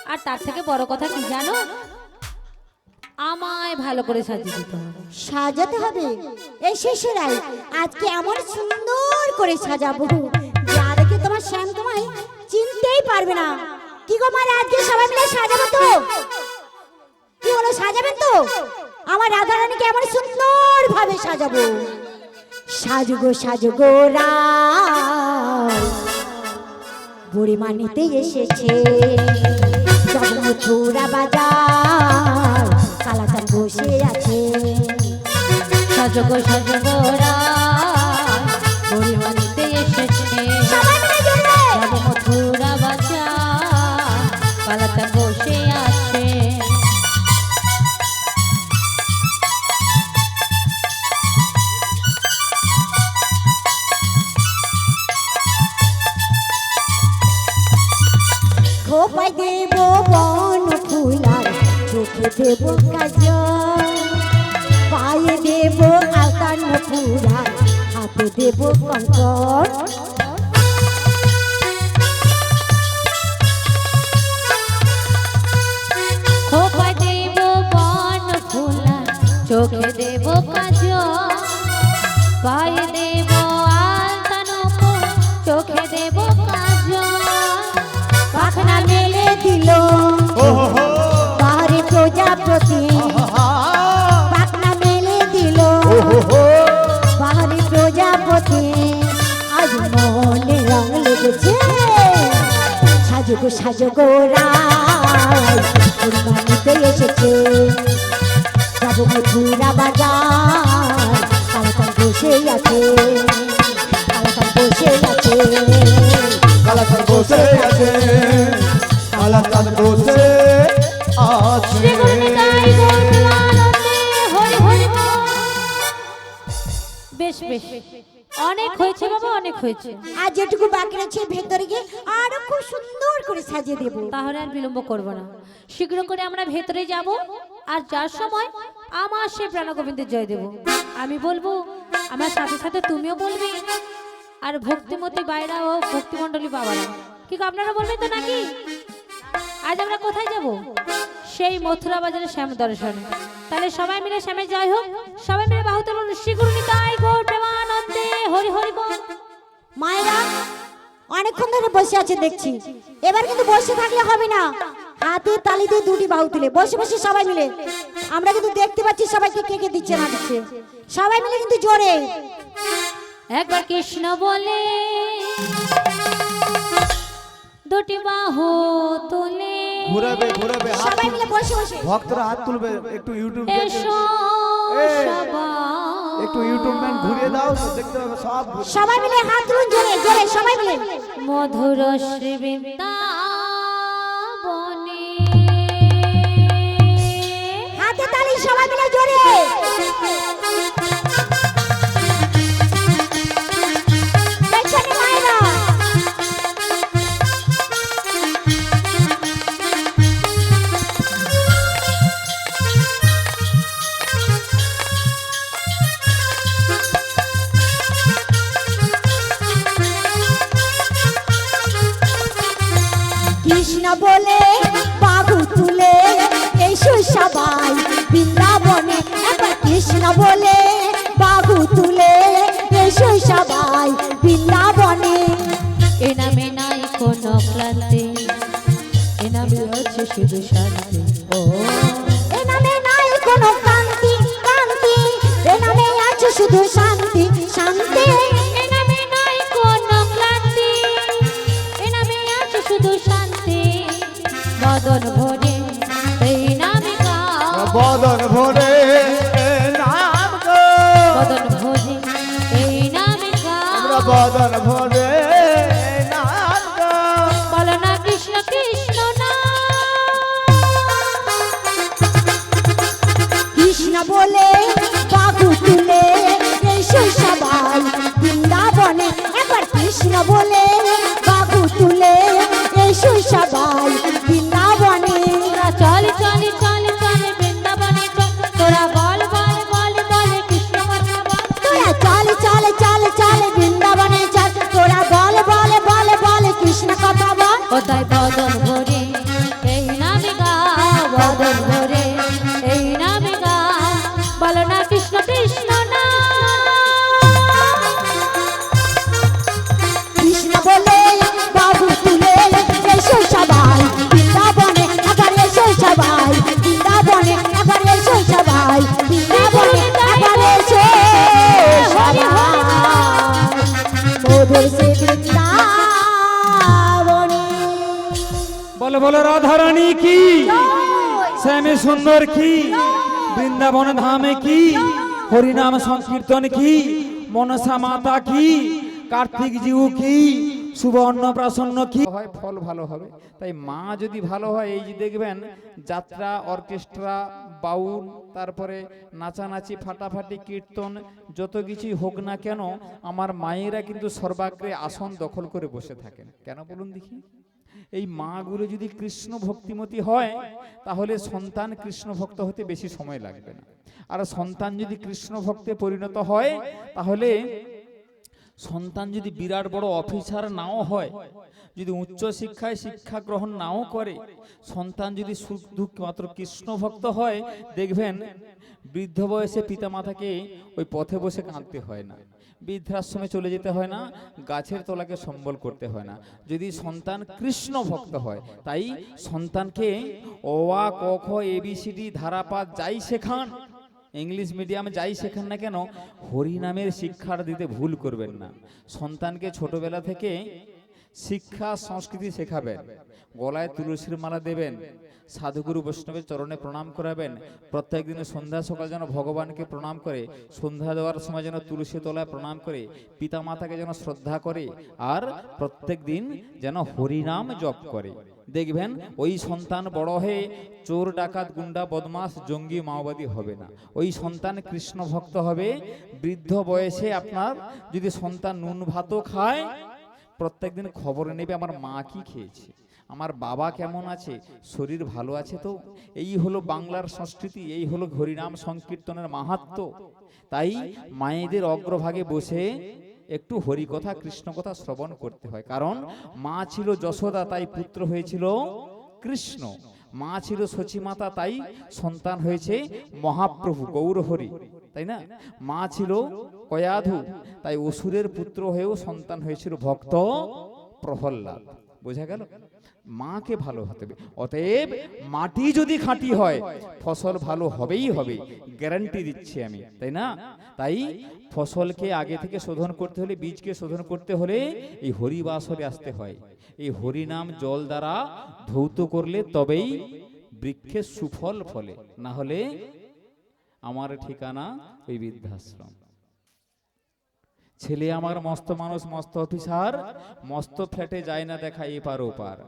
আর তার থেকে বড় কথা কি জানো, আমায় ভালো করে সাজিয়ে দিতে হবে। সাজাতে হবে? এই শেষে রাই, আজকে এমন সুন্দর করে সাজাবো যা দেখে তোমার শ্যাম তোমায় চিনতেই পারবে না। কি গো মারা, আজকে সবাই মিলে সাজাবো তো? কি বলো, সাজাবেন তো? আমার রাধারানীকে এমন সুন্দর ভাবে সাজাবো। সাজগো সাজগো রাই, বুড়িমা নিতে এসেছে। যাব মথুরা বাজার, কালাচান বসে আছে। সাজগো সাজগো রাত, বুড়িমা নিতে এসেছে। সবাই মিলে জোরে। যাব মথুরা বাজার, পালাতে বসে আছে। খোপায় দেব বন ফুলার, চোখে দেব কাজল, পায়ে দেব আলতান ফুলার, হাতে দেব কঙ্কন। খোপায় দেব বন ফুলা, চোখে দেব কাজল, পায়ে দেব আলতানো ফুল, চোখে দেব কাজল। পাখনা মেলে দিল বাহারে প্রজাপতি, পাখনা মেলে দিল বাহারে প্রজাপতি। আজ মনে রং লেগেছে। সাজগো সাজগো রাই, কুরবানিতে এসেছে। যাব মথুরা বাজার, কালাকান বসে আছে, কালাকান বসে আছে। কালাচাঁদ বসে আছে, কালাচাঁদ বসে আছে। বেশ বেশ, অনেক হয়েছে বাবা, অনেক হয়েছে। আর যেটুকু বাকি আছে ভেতরে গিয়ে আরো খুব সুন্দর করে সাজিয়ে দেবো। তাহলে আর বিলম্ব করব না, শীঘ্র করে আমরা ভেতরে যাব। আর যার সময় আমার সে প্রাণগোবিন্দের জয় দেব। আমি বলবো, আমার সাথে সাথে তুমিও বলবে। আর ভক্তিমতী বাইরা ও ভক্তিমণ্ডলী বাবারা, কি গো, আপনারা বলবেন তো নাকি? আজ আমরা কোথায় যাব? সেই মথুরা বাজারের শ্যাম দর্শনে। তাহলে সবাই মিলে শ্যামের জয় হোক, সবাই মিলে বাহুতে বলুন শ্রী গুরু নিতাই গৌর প্রেমানন্দে হরি হরি বল। মায়েরা অনেকক্ষণ ধরে বসে আছে দেখছি, এবার কিন্তু বসে থাকলে হবে না। হাতে তালি দিয়ে দুটি বাহু তুলে বসে বসে সবাই মিলে। আমরা কিন্তু দেখতে পাচ্ছি সবাইকে কে কে দিচ্ছে না দিচ্ছে। সবাই মিলে কিন্তু জোরে একবার কৃষ্ণ বলে, দুটি বাহু তুলে, ঘুরাবে ঘুরাবে হাত সবাই তুল- মিলে বসে বসে ভক্তরা হাত তুলবে। একটু ইউটিউব এসো এই, সবাই, একটু ইউটিউব ম্যান ঘুরিয়ে দাও, দেখতে হবে সব। সবাই মিলে হাত তুলুন জোরে জোরে সবাই মিলে। মধুর শ্রী বৃন্দাবনে। হাতে তালি সবাই মিলে জোরে। পেছনে মায়েরা কৃষ্ণ বলে বাহু তুলে এসো সবাই বৃন্দাবনে। একবার কৃষ্ণ বলে বাহু তুলে এসো সবাই বৃন্দাবনে। এ নামে নাই কোনো ক্লান্তি, এ নামে আছে শুধু শান্তি। ও এ নামে নাই কোনো কান্তি কান্তি, এ নামে আছে শুধু শান্তি শান্তি। এ নামে নাই কোনো ক্লান্তি, এ নামে আছে শুধু শান্তি। বদন ভরে এই নামে গাও, বদন ভরে নাম গো, বদন ভরে এই নামে আমরা গাও। বদন ভরে নাম গো। বলো না কৃষ্ণ কৃষ্ণ না। কৃষ্ণ বলে বাহু তুলে এসো সবাই বৃন্দাবনে। একবার কৃষ্ণ বলে বাহু তুলে এসো সবাই বৃন্দাবনে। বলে বলে রাধারানী কি, শ্যামে সুন্দর কি, বৃন্দাবন ধামে কি, হরিনাম সংকীর্তন কি, মনসা মাতা কি, কার্তিক জিউ কি, সুবর্ণ প্রাসন্ন কি হয়, ফল ভালো হবে। তাই মা যদি ভালো হয়, এই যে দেখবেন যাত্রা, অর্কেস্ট্রা, বাউল, তারপরে নাচানাচি, ফাটাফাটি, কীর্তন, যত কিছুই হোক না কেন, আমার মায়েরা কিন্তু সর্বাগ্রে আসন দখল করে বসে থাকেন। কেন বলুন দেখি? এই মাগুলো যদি কৃষ্ণ ভক্তিমতী হয়, তাহলে সন্তান কৃষ্ণ ভক্ত হতে বেশি সময় লাগবে না। আর সন্তান যদি কৃষ্ণ ভক্তে পরিণত হয়, তাহলে সন্তান যদি বিরাট বড় অফিসার নাও হয়, যদি উচ্চ শিক্ষায় শিক্ষা গ্রহণ নাও করে, সন্তান যদি শুধু মাত্র কৃষ্ণ ভক্ত হয়, দেখবেন বৃদ্ধ বয়সে পিতামাতাকে ওই পথে বসে কাঁদতে হয় না, বৃদ্ধাশ্রমে চলে যেতে হয় না, গাছের তলাকে সম্বল করতে হয় না, যদি সন্তান কৃষ্ণ ভক্ত হয়। তাই সন্তানকে অ আ ক খ এবিসিডি ধারাপাত যাই শেখান, ইংলিশ মিডিয়ামে যাই শেখান না কেন, হরিনামের শিক্ষার দিতে ভুল করবেন না। সন্তানকে ছোটবেলা থেকে শিক্ষা সংস্কৃতি শেখাবেন, গলায় তুলসীর মালা দেবেন, সাধুগুরু বৈষ্ণবের চরণে প্রণাম করাবেন, প্রত্যেক দিনে সন্ধ্যা সকাল যেন ভগবানকে প্রণাম করে, সন্ধ্যা দেওয়ার সময় যেন তুলসী তলায় প্রণাম করে, পিতামাতাকে যেন শ্রদ্ধা করে, আর প্রত্যেক দিন যেন হরিনাম জপ করে। দেখবেন ওই সন্তান বড় হয়ে চোর, ডাকাত, গুন্ডা, বদমাস, জঙ্গি, মাওবাদী হবে না। ওই সন্তান কৃষ্ণ ভক্ত হবে। বৃদ্ধ বয়সে আপনার যদি সন্তান নুন ভাতও খায়, প্রত্যেকদিন খবর নেবে আমার মা কি খেয়েছে, আমার বাবা কেমন আছে, শরীর ভালো আছে তো। এই হলো বাংলার সংস্কৃতি, এই হলো হরিনাম সংকীর্তনের মাহাত্ম্য। তাই মায়েদের অগ্রভাগে বসে একটু হরি কথা, কৃষ্ণ কথা শ্রবণ করতে হয়। কারণ মা ছিল যশোদা, তাই পুত্র হয়েছিল কৃষ্ণ। মা ছিল সচিমাতা, তাই সন্তান হয়েছে মহাপ্রভু গৌর হরি, তাই না? মা ছিল কয়াধু, তাই অসুরের পুত্র হয়েও সন্তান হয়েছিল ভক্ত প্রহ্লাদ। বোঝা গেল? মাকে ভালো হতে হবে। অতএব মাটি যদি খাঁটি হয়, ফসল ভালো হবেই হবে, গ্যারান্টি দিচ্ছি আমি, তাই না? তাই ফসলকে আগে থেকে শোধন করতে হলে, বীজকে শোধন করতে হলে এই হরিবাসরে আসতে হয়। এই হরিনাম জল দ্বারা ধৌত করলে তবেই বৃক্ষের সুফল ফলে, না হলে আমার ঠিকানা ওই বৃদ্ধাশ্রম। ছেলে আমার মস্ত মানুষ, মস্ত অফিসার, মস্ত ফ্ল্যাটে যায় না দেখা এপার ওপার,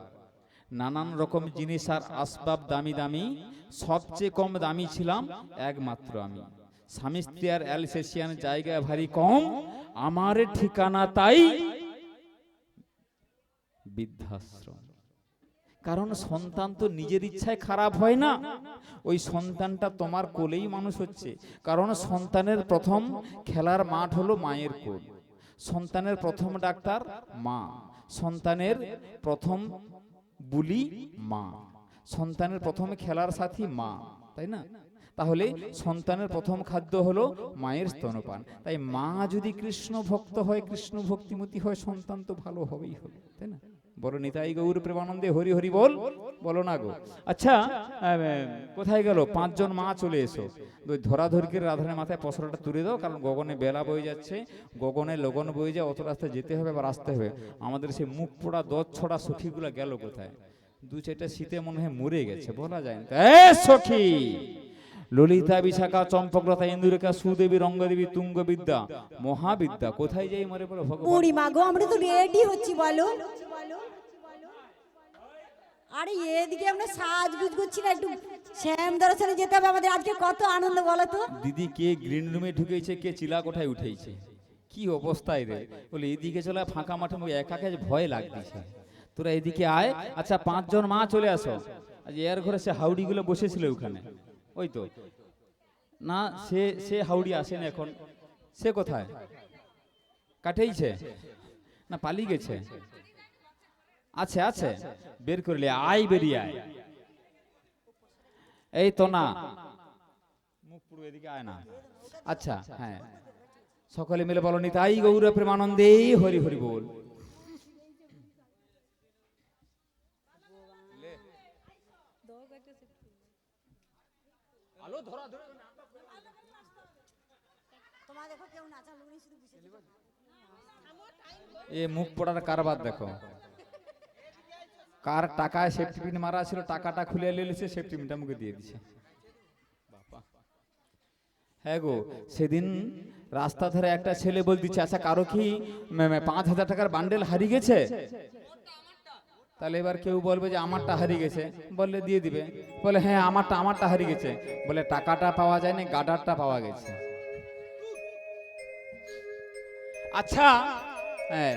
নানান রকম জিনিস আর আসবাব দামি দামি, সবচেয়ে কম দামি ছিলাম একমাত্র আমি, স্বামী স্ত্রী আর অ্যালসেশিয়ান জায়গায় ভারী কম, আমার ঠিকানা তাই বৃদ্ধাশ্রম। কারণ সন্তান তো নিজের ইচ্ছায় খারাপ হয় না, ওই সন্তানটা তোমার কোলেই মানুষ হচ্ছে। কারণ সন্তানের প্রথম খেলার মাঠ হলো মায়ের কোল, সন্তানের প্রথম ডাক্তার মা, সন্তানের প্রথম বুলি মা, সন্তানের প্রথম খেলার সাথী মা, তাই না? তাহলে সন্তানের প্রথম খাদ্য হলো মায়ের স্তনপান। তাই মা যদি কৃষ্ণ ভক্ত হয়, কৃষ্ণ ভক্তিমতী হয়, সন্তান তো ভালো হবেই হবে, তাই না? বলো নিতাই গৌর প্রেমানন্দে হরি হরি বল, বলো না গো। আচ্ছা, কোথায় গেল? 5 জন মা চলে এসো, ধরাধরিকে রাধারের মাথায় পসরাটা তুলে দাও, কারণ গগনে বেলা বয়ে যাচ্ছে, গগনে লগন বয়ে যায়, অত রাস্তায় যেতে হবে, আবার আসতে হবে। আমাদের সেই মুখ পোড়া দত ছড়া সখীগুলো গেল কোথায়? 2-4টা শীতে মনে হয় মরে গেছে, বলা যায় না। সখী ললিতা, বিশাখা, চম্পকলতা, ইন্দুরেখা, সুদেবী, রঙ্গদেবী, তুঙ্গবিদ্যা, মহাবিদ্যা, কোথায় যাই মরে বলো ভগবান? বুড়ি মা গো, আমরা তো রেডি হচ্ছি, বলো। আরে এদিকে আমরা সাজগুজ করছি না, একটু শ্যাম দর্শনে যেতে হবে আমাদের। আজকে কত আনন্দ বলো তো। দিদি কে গ্রিন রুমে ঢুকেছে, কে চিলা কোঠায় উঠেছে, কি অবস্থায় রে। বলে এদিকে চলে, ফাঁকা মাঠে একা একা ভয় লাগতেছে, তোরা এদিকে আয়। আচ্ছা 5 জন মা চলে আসো। আজ এর ঘরে সে হাউডি গুলো বসেছিল ওখানে, ওই তো না, সে হাউডি আসেন এখন, সে কোথায়? কাটেইছে না পালিয়ে গেছে? আছে আছে, বের করলে আয়, বেরিয়ে আয়। এই তো না, মুখ পুরো এদিকে আয় না। আচ্ছা হ্যাঁ, সকলে মিলে বলো নিতাই গৌর প্রেমানন্দে হরি হরি বল। এ মুখ পড়ার কারবার দেখো। কার টাকায় সেফটি পিন মারা ছিল, টাকাটা খুলে নিয়েছে, সেফটি পিনটা মুখে দিয়ে দিছে। হ্যাঁ গো, সেদিন রাস্তা ধরে একটা ছেলে বল দিচ্ছে, আচ্ছা কারো কি 5,000 টাকার বান্ডেল হারিয়ে গেছে? তাহলে এবার কেউ বলবে যে আমারটা হারিয়ে গেছে, বললে দিয়ে দিবে। বলে হ্যাঁ আমারটা হারিয়ে গেছে। বলে টাকাটা পাওয়া যায় না, গার্ডারটা পাওয়া গেছে। আচ্ছা, হ্যাঁ,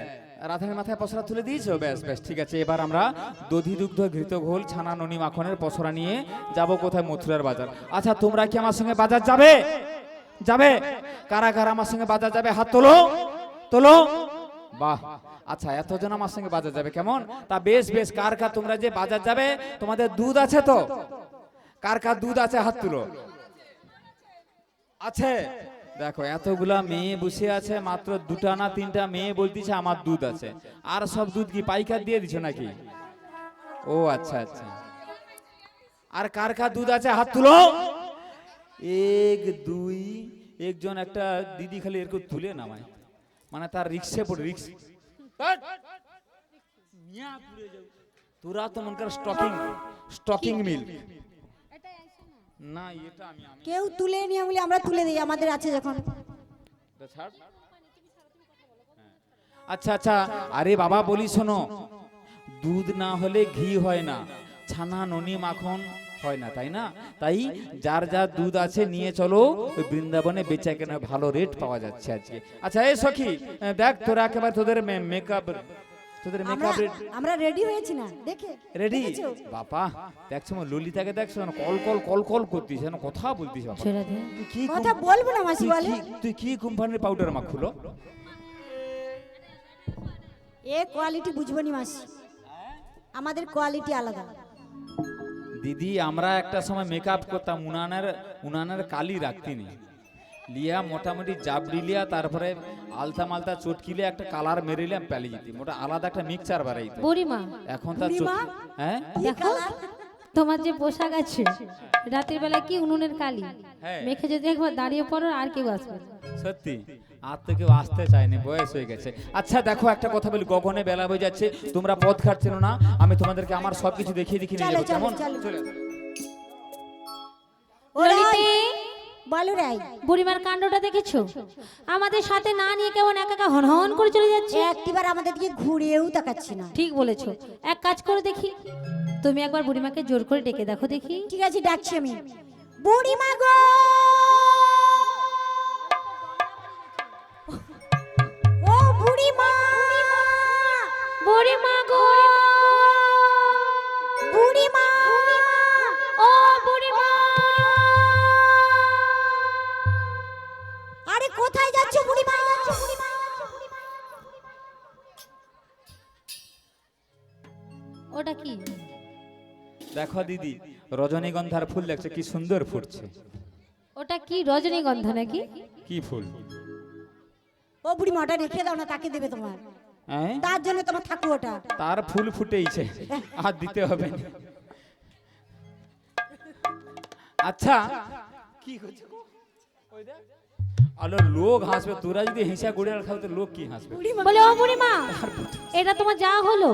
রাধার মাথায় পসরা তুলে দিয়েছো, বেশ বেশ ঠিক আছে। এবার আমরা দধি দুগ্ধ ঘৃত ঘোল ছানা ননি মাখনের পসরা নিয়ে যাব কোথায়? মথুরার বাজার। আচ্ছা তোমরা কি আমার সঙ্গে বাজার যাবে? যাবে? কারা কারা আমার সঙ্গে বাজার যাবে? হাত তোলো, তোলো। বাহ, আচ্ছা এতজন আমার সঙ্গে বাজার যাবে, কেমন? তা বেশ বেশ, কার কার তোমরা যে বাজার যাবে তোমাদের দুধ আছে তো? কার কার দুধ আছে হাত তুলো। আছে? দেখো এতগুলা মেয়ে বসে আছে, মাত্র 2টা না 3টা মেয়ে বলতেছে আমার দুধ আছে। আর সব দুধ কি পাইকার দিয়ে দিছো নাকি? ও আচ্ছা আচ্ছা। আর কার কার দুধ আছে হাত তুলো। 1 2, একজন একটা দিদি খালি এরকম তুলে নামায়, মানে তার রিক্সে পড়ে রিক্স। তোরা তো মন কর স্টকিং মিল না, এটা আমি কেউ তুলে নিয়ে বলি আমরা তুলে দিই, আমাদের আছে যখন। আচ্ছা আচ্ছা, আরে বাবা বলি শোনো, দুধ না হলে ঘি হয় না, ছানা ননি মাখন হয় না, তাই না? তাই যার যার দুধ আছে নিয়ে চলো, ওই বৃন্দাবনে বেচা কেনা ভালো রেট পাওয়া যাচ্ছে আজকে। আচ্ছা এই সখী দেখ, তোরা একেবারে তোদের মেকআপ আমরা রেডি হয়েছি না দেখে? রেডি বাবা, দেখছো ললিতাকে দেখছো কল কল কল কল করতিস, কথা বলতিস। তুই কি কথা বলবো না মাসি বলে? তুই কি কোম্পানির পাউডার মাখলো? এ কোয়ালিটি বুঝবো নি মাসি, আমাদের কোয়ালিটি আলাদা। দিদি আমরা একটা সময় মেকআপ করতাম, উনানের কালি রাখতিনি, লিয়া মোটামুটি জাবড়ি লিয়া, তারপরে আলতা মালতা চটকিলে একটা কালার মেরিলাম পেলে যেতি, মোটা আলাদা একটা মিক্সচার বাড়াইতো। বুড়িমা এখন তার হ্যাঁ দেখো তোমার যে পোশাক আছে, রাতের বেলা কি উনুনের কালি মেখে যদি একবার দাঁড়িয়ে পড়ো আর কেউ আসবে না। সত্যি আর তো কেউ আসতে চায়নি, বয়স হয়ে গেছে। আচ্ছা দেখো একটা কথা বলি, গগনে বেলা হয়ে যাচ্ছে, তোমরা পথ ঘাটছিল না, আমি তোমাদেরকে আমার সবকিছু দেখিয়ে নিয়ে যাবো, কেমন? বলো রাই, বুড়িমার কাণ্ডটা দেখেছো? আমাদের সাথে না নিয়ে কেমন একা একা হনহন করে চলে যাচ্ছে, একটিবার আমাদের দিকে ঘুরেও তাকাচ্ছি না। ঠিক বলেছো, এক কাজ করে দেখি, তুমি একবার বুড়িমাকে জোর করে ডেকে দেখো দেখি। ঠিক আছে ডাকছি আমি। বুড়িমা গো, ও বুড়িমা, বুড়িমা গো, বুড়িমা, ও বুড়িমা। আরে কোথায় যাচ্ছ বুড়িমা? ওটা কি? দেখো দিদি, রজনীগন্ধার ফুল দেখছো কি সুন্দর ফুটছে। ওটা কি রজনীগন্ধা নাকি? কি ফুল? ও বুড়িমা ওটা রেখে দাও না, তাকে দেবে তোমার, হ্যাঁ তার জন্য তোমার থাকু ওটা। তার ফুল ফুটেইছে, আর দিতে হবে না। আচ্ছা কি হচ্ছে? আলো লোক হাসবে, তোরা যদি হিংসা গুড়ে খাও তো লোক কি হাসবে? বলে ও বুড়িমা, এটা তোমার যা হলো?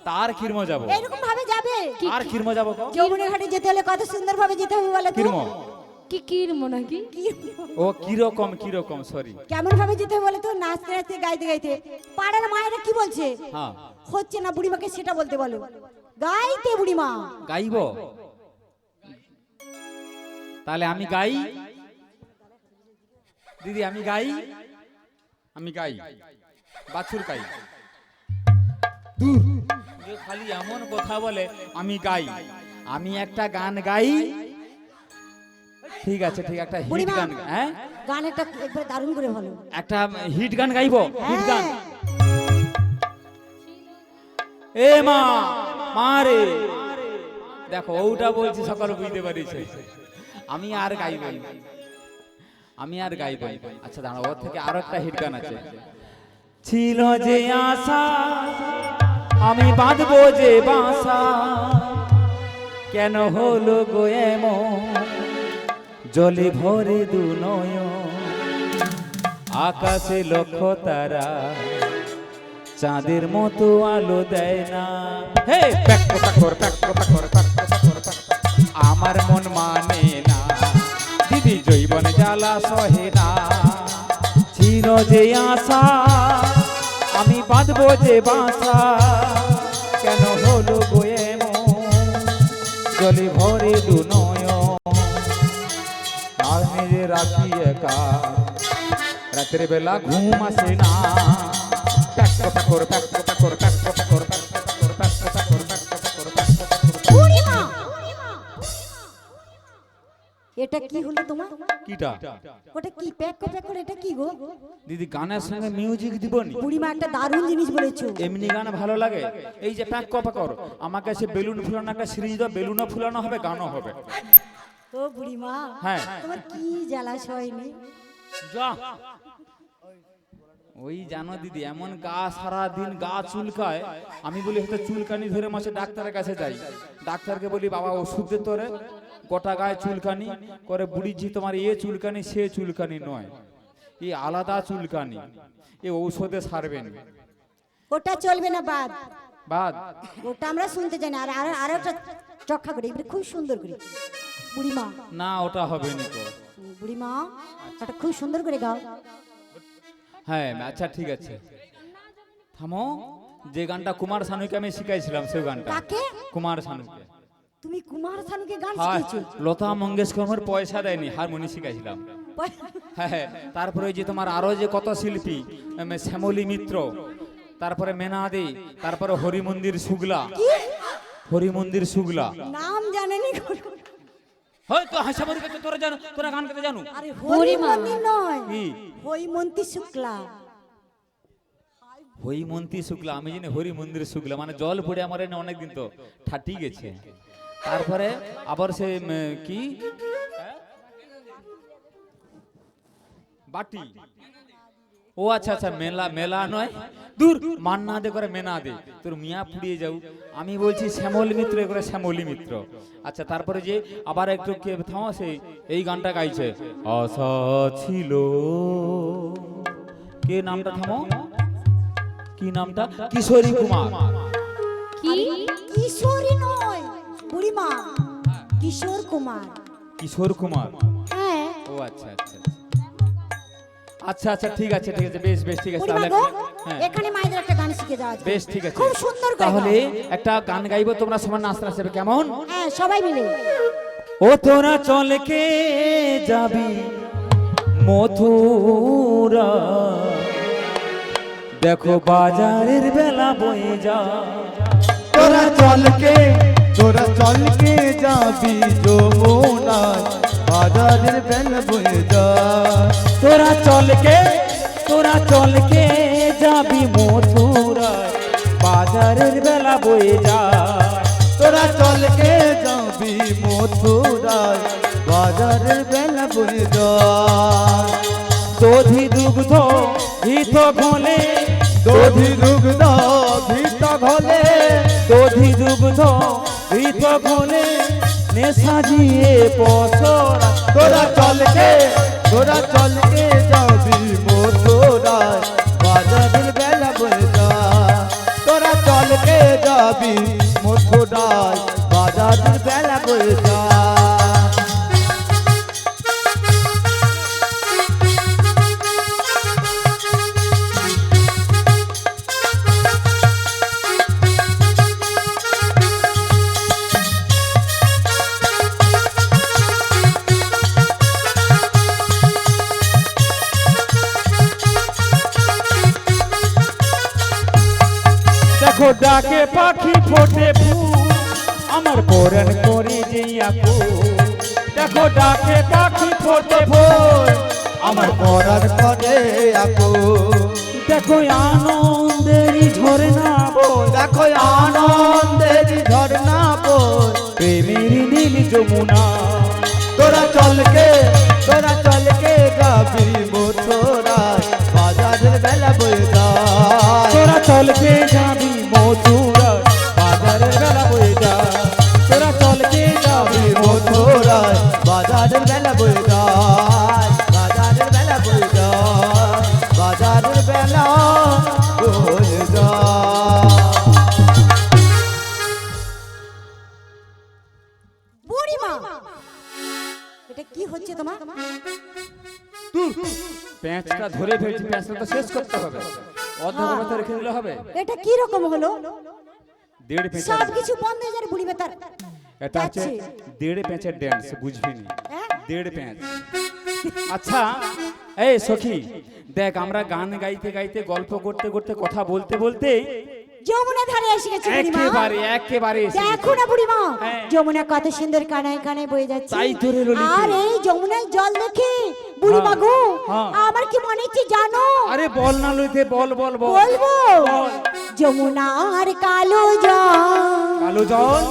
তার কিরম যাবো? এরকম ভাবে যাবে? আর কিরম যাবো? যমুনা ঘাটে যেতে হলে কত সুন্দর ভাবে যেতে হবে বলো তো? কিরম? কি কিরম নাকি? ও কিরকম সরি, কেমন ভাবে যেতে হবে বলো তো? নাচতে নাচতে গাইতে গাইতে। পাড়ার মায়েরা কি বলছে? হ্যাঁ হচ্ছে না, বুড়িমাকে সেটা বলতে বলো। গাইতে বুড়িমা। গাইবো? তাহলে আমি গাই দিদি, আমি গাই বাছুর গাই। খালি এমন কথা বলে আমি গাই, আমি একটা গান গাই। ঠিক আছে, ঠিক একটা হিট বুড়িমা, গান। হ্যাঁ গান একটা একবার দারুণ করে বলো। একটা হিট গান গাইবো, হিট গান। এ মা মারে, দেখো ওটা বলছি সকালে বুঝতে পারিছে, আমি আর গাইবই। আচ্ছা দাঁড়াও, ওর থেকে আরো একটা হিট গান আছে। ছিল যে আশা আমি বাঁধবো যে বাসা, কেন হলো গো এমন, জলে ভরে দু নয়ন, আকাশে লক্ষ তারা, চাঁদের মতো আলো দেয় না। হে প্যাক কথা কর, প্যাক কথা কর, প্যাক কথা কর, প্যাক কথা কর। আমার মন মানে না দিদি, জৈবন জ্বালা সহে না। ছিল যে আশা আমি বাঁধবো যে বাসা, কেন হলো গোয়ে জলে ভরে দু নয়ন। আর নিজে রাখি একা, রাতের বেলা ঘুম আসে না। প্যাক কথা কর, প্যাক কথা কর, প্যাক কথা কর, প্যাক কথা কর, প্যাক কথা কর, প্যাক কথা কর, প্যাক কথা কর। বুড়িমা, এটা কি হলো তোমার? কিটা ওটা কি প্যাক করে, এটা কি গো? দিদি গানের সঙ্গে মিউজিক দিবনি? বুড়িমা একটা দারুণ জিনিস বলেছো। এমনি গান ভালো লাগে? এই যে প্যাক কথা কর, আমাকে সে বেলুন ফুলানো একটা সিরিজ দাও, বেলুনও ফুলানো হবে, গানও হবে। ও বুড়িমা, হ্যাঁ। তোমার কি জ্বালাশয় নেই? যা ওই জানো দিদি, এমন গা সারা দিন গা চুলকায়, আমি বলি হয়তো চুলকানি ধরে মাসে ডাক্তারের কাছে যাই। ডাক্তারকে বলি বাবা ওষুধ দে তোরে, গোটা গায়ে চুলকানি করে। বুড়িজি তোমার এ চুলকানি সে চুলকানি নয়, এই আলাদা চুলকানি, এ ঔষধে সারবেন। ওটা চলবে না, বাদ বাদ ওটা আমরা শুনতে চাই না। আর আর একটা চক্ষা করে, এবারে খুব সুন্দর করে বুড়িমা। না ওটা হবে না তো। বুড়িমা ওটা খুব সুন্দর করে গাও। হ্যাঁ আচ্ছা ঠিক আছে, থামো। যে গানটা কুমার শানুকে আমি শিখাইছিলাম সেই গানটা। কাকে? কুমার শানুকে। তুমি কুমার শানুকে গান হ্যাঁ, শিখিয়েছো? লতা মঙ্গেশকর আমার পয়সা দেয়নি, হারমোনি শিখাইছিলাম। হ্যাঁ, তারপরে ওই যে তোমার আরো যে কত শিল্পী, শ্যামলী মিত্র, তারপরে মেনাদে, তারপরে হরিমন্দির শুক্লা। হরিমন্দির শুক্লা নাম জানেনি? হয়তো হাসামরি কাছে তোরা জানো, তোরা গান গাইতে জানো? আরে হরিমন্দির নয়, কি? হৈমন্তী শুক্লা। হৈমন্তী শুক্লা, আমি জানি হরিমন্দির শুক্লা, মানে জল পড়ে আমার এনে অনেকদিন তো ঠাটি গেছে। তারপরে আবার সে কি বাটি, ও আচ্ছা আচ্ছা, মেলা মেলা নয়, দূর মান্না দে করে মেনা দে, তোর মিয়া পুড়িয়ে যাও। আমি বলছি শ্যামল মিত্র করে শ্যামলী মিত্র। আচ্ছা তারপরে যে আবার একটু কে থামো, সেই এই গানটা গাইছে, আশা ছিল, কে নামটা থামো, কি নামটা? কিশোরী কুমার। কি? কিশোরী নয় বুড়িমা, কিশোর কুমার। কিশোর কুমার, হ্যাঁ। ও আচ্ছা আচ্ছা আচ্ছা আচ্ছা, ঠিক আছে ঠিক আছে, বেশ বেশ ঠিক আছে বুড়িমা তাহলে। গো, হ্যাঁ এখানে মায়েদের একটা গান শিখে যাওয়া বেশ ঠিক আছে, খুব সুন্দর করে তাহলে গাও। একটা গান গাইবো, তোমরা সমান নাচতে নাচবে, কেমন? হ্যাঁ সবাই মিলে। ও তোরা চলকে যাবি মথুরা, দেখো বাজারের বেলা বয়ে যা। তোরা চলকে যাবি যমুনায়, বাজারের বেল বয়ে যা। তোরা চলকে যাবি মথুরায়, বাজারের বেলা বয়ে যা। তোরা চলকে যাবি মথুরায়, বাজারের বেল বয়ে যা। দধি দুগ্ধ ঘিত ঘোলে, দধি দুগ্ধ ভিত ঘলে, দধি দুগ্ধ ঘিত ঘোলে, নে সাজিয়ে পসরা। তোরা চলকে যাবি মথুরায়, বাজারের বেলা বয়ে যা। তোরা চলকে যাবি মথুরায়, বাজারের বেলা বয়ে যা। দেখো ডাকে পাখি ফোটে ফুল, আমার পরাণ করে যেইয়া ফুল। দেখো ডাকে পাখি ফোটে ফুল, আমার পরার করে আপু। দেখো আনন্দেরই ঝরনা বই, দেখো আনন্দের ঝর্ণা বই, প্রেমের নীল যমুনা। তোরা চলকে যাবি মথুরায়, বাজারের বেলা বয়ে যা। তোরা চলকে যাবি মথুরায়, বাজারের বেলা বয়ে যা। তোরা চলকে যাবি মথুরায়, বাজারের বেলা বয়ে যা। বাজারের বেলা বয়ে যা, বাজারের বেলা বয়ে যা। তোমার? প্যাঁচটা ধরে ফেলছি, প্যাঁচটা তো শেষ করতে হবে, অর্ধ অবস্থা রেখে দিলে হবে? এটা কি রকম হলো? দেড় পেঁচা, সব কিছু বন্ধ হয়ে যাবে বুড়ি বেতার। এটা হচ্ছে দেড় পেঁচের ড্যান্স, বুঝবি নি? হ্যাঁ? দেড় পেঁচ। আচ্ছা এই সখী দেখ, আমরা গান গাইতে গাইতে, গল্প করতে করতে, কথা বলতে বলতে যমুনা ধারে এসে গেছে বুড়িমা। একেবারে একেবারে এসে গেছি। দেখো না বুড়িমা, হ্যাঁ। যমুনা কত সুন্দর কানায় কানায় বয়ে যাচ্ছে। তাই তো রে ললিতা। আর এই যমুনার জল দেখে বুড়িমা গো, হ্যাঁ। আমার কি মনে হচ্ছে জানো? আরে বল না লইতে, বল বল বল। বলবো, বল। যমুনার কালো জল, কালো জল,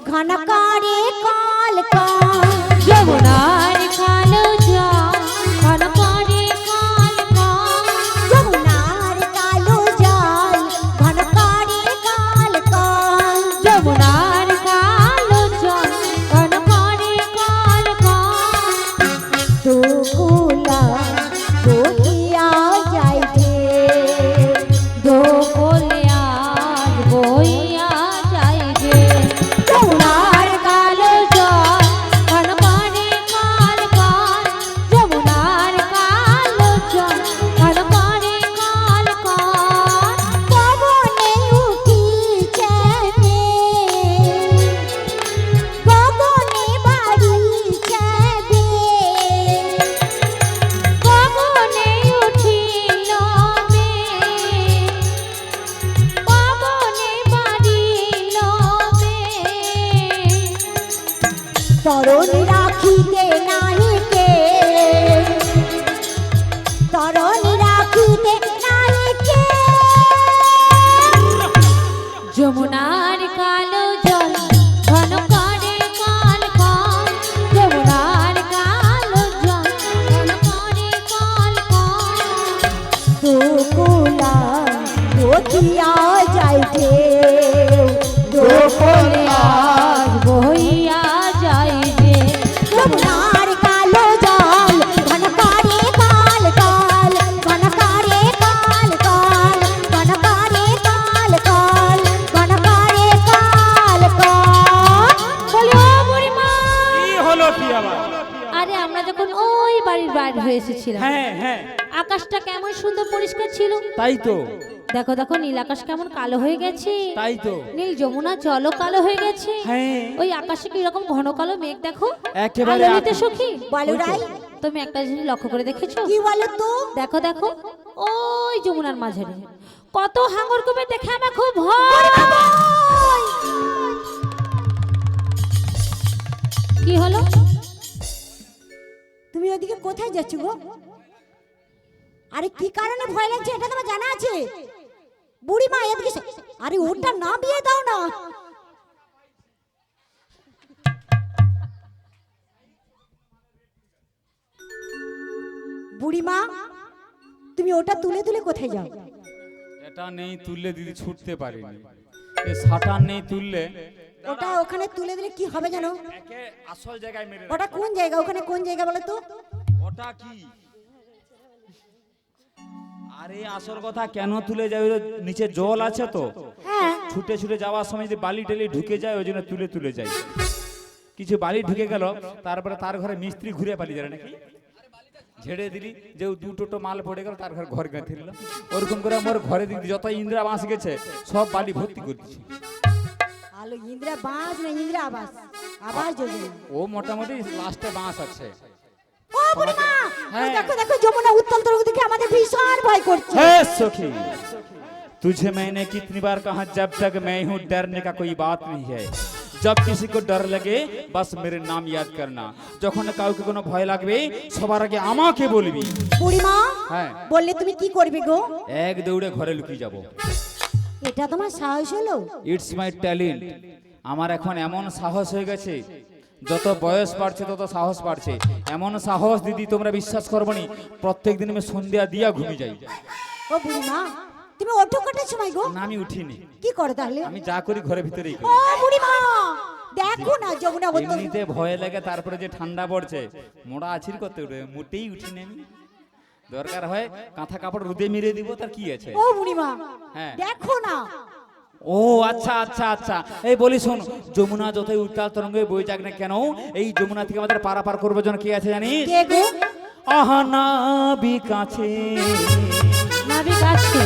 ঘন করে কাল কাল। যমুনার কালো জল ঘন করে কাল কাল। যমুনার কালো জল, ঘন করে কাল কাল। যমুনার কালো জল ঘন করে কাল কাল। দুকুলা বহিয়া যাইতে, দোকলে আজ বইয়া যায় যে। যমুনার কালো জল ঘন করে কাল কাল। যমুনার কালো জল ঘন করে কাল কাল। পবনে উঠিছে মেঘ, গগনে বাড়িছে বেগ। গগনে উঠিল মেঘ, পবনে বাড়িল মেঘ। তরণ রাখিতে নাহি কে, তরণ রাখিতে নাহি কে। যমুনার কালো জল ঘন করে কাল কাল। যমুনার কালো জল ঘন করে কাল কাল। দুকুলা বহিয়া যাইতে, দোকলে আজ বহিয়া যায় যে। যমুনার কালো জল, ঘন করে কাল কাল, ঘন করে কাল কাল, ঘন করে কাল কাল, ঘন করে কাল কাল। বলি ও বুড়িমা, কি হলো কি আবার? আরে আমরা যখন ওই বাড়ির বাইরে হয়ে এসেছিলাম, হ্যাঁ হ্যাঁ, আকাশটা কেমন সুন্দর পরিষ্কার ছিল। তাই তো, দেখো দেখো নীল আকাশ কেমন কালো হয়ে গেছে। তাই তো। নীল যমুনা জলও কালো হয়ে গেছে। হ্যাঁ, ওই আকাশে কি রকম ঘন কালো মেঘ দেখো। একেবারে আর ললিতা সখী, বলো রাই, তুমি একটা জিনিস লক্ষ্য করে দেখেছো? কি বলো তো? দেখো দেখো ওই যমুনার মাঝারে কত হাঙর কুমির দেখে আমার খুব ভয়। কি হলো? তুমি ওদিকে কোথায় যাচ্ছ গো? আরে কি কারণে ভয় লাগছে এটা তোমার জানা আছে? বুড়িমা এদিকে আরে ওটা না বিয়ে দাও না। বুড়িমা তুমি ওটা তুলে তুলে কোথায় যাও? এটা নেই তুললে দিদি ছুটতে পারিনি, এ সাটান নেই তুললে। ওটা ওখানে তুলে দিলে কি হবে জানো? একে আসল জায়গায় মেরে ওটা কোন জায়গা? ওখানে কোন জায়গা বলো তো? ওটা কি? আরে আসল কথা কেন তুলে যাবে, নিচে জল আছে তো, হ্যাঁ ছুটে ছুটে যাওয়ার সময় যদি বালি টালি ঢুকে যায় ওই জন্য তুলে তুলে যাই। কিছু বালি ঢুকে গেল, তারপরে তার ঘরে মিস্ত্রি ঘুরে পালিয়ে যাবে নাকি, ঝেড়ে দিলি যে দুটো মাল পড়ে গেল, তার ঘর গাঁথে দিল। ওরকম করে আমার ঘরে দিদি যত ইন্দিরা বাঁশ গেছে সব বালি ভর্তি করে দিচ্ছি। আলো ইন্দিরা বাস না ইন্দিরা আবাস, আবাস যোজনা। ও মোটামুটি লাস্টে বাঁশ আছে। ও বুড়িমা হ্যাঁ। ওই দেখো দেখো যমুনা উত্তল তরফ থেকে আমাদের ভীষণ ভয় করছে। हे सखी, तुझे मैंने कितनी बार कहा जब तक मैं हूँ डरने का कोई बात नहीं है। जब किसी को डर लगे बस मेरे नाम याद करना। যখন কাউকে কোনো ভয় লাগবে সবার আগে আমাকে বলবি। বুড়িমা হ্যাঁ, বললে তুমি কি করবে গো? এক দৌড়ে ঘরে লুকিয়ে যাব। এটা তোমার সাহস হলো? It's my talent. আমার এখন এমন সাহস হয়ে গেছে, যত বয়স বাড়ছে তত সাহস বাড়ছে। এমন সাহস দিদি তোমরা বিশ্বাস করবে না, প্রত্যেকদিন আমি সন্ধ্যা দিয়া ঘুমিয়ে যাই। ও বুড়িমা তুমি ওঠো কটার সময় গো? না আমি উঠিনি, কি করো তাহলে? আমি যা করি ঘরের ভিতরেই ও করি। বুড়িমা দেখো না যমুনা উত্তল। এমনিতে ভয় লাগে, তারপরে যে ঠান্ডা পড়ছে মোড়া আছির করতে উঠে মোটেই উঠিনি আমি। দরকার হয় কাঁথা কাপড় রোদে মেরে দিব, তার কি আছে। ও বুড়িমা হ্যাঁ। দেখো না ও আচ্ছা আচ্ছা আচ্ছা, এই বলি শোন, যমুনা যতই উত্তাল তরঙ্গে বয়ে যাক না কেন, এই যমুনা থেকে আমাদের পারাপার করবার জন্য কে আছে জানিস? কে গো? আহা নাবিক আছে, নাবিক আছে।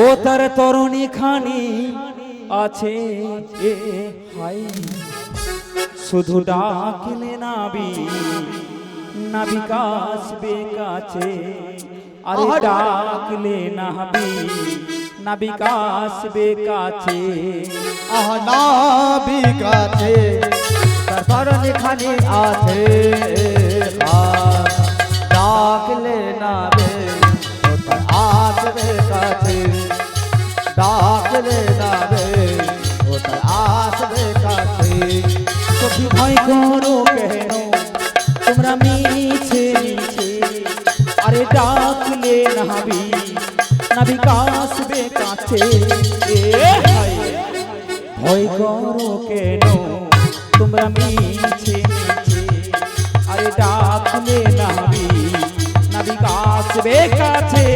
ও তার তরণী খানি আছে, এ হাই শুধু ডাকলে নাবিক আসবে কাছে, আরে ডাকলে নাবিক আসবে কাছে। আহ নাবিক আছে, তার তরণী খানি আছে, আর ডাকলে নাবে ও তার আসবে কাছে, ডাকলে নাবে ও তার আসবে কাছে। সখী ভয় করো কেন তোমরা মিছে মিছে, আরে ডাকলে নাবিক আসবে কাছে, এ হায় ভয় করো কেন তোমরা মিছে মিছে, আরে ডাকলে নাবিক আসবে কাছে।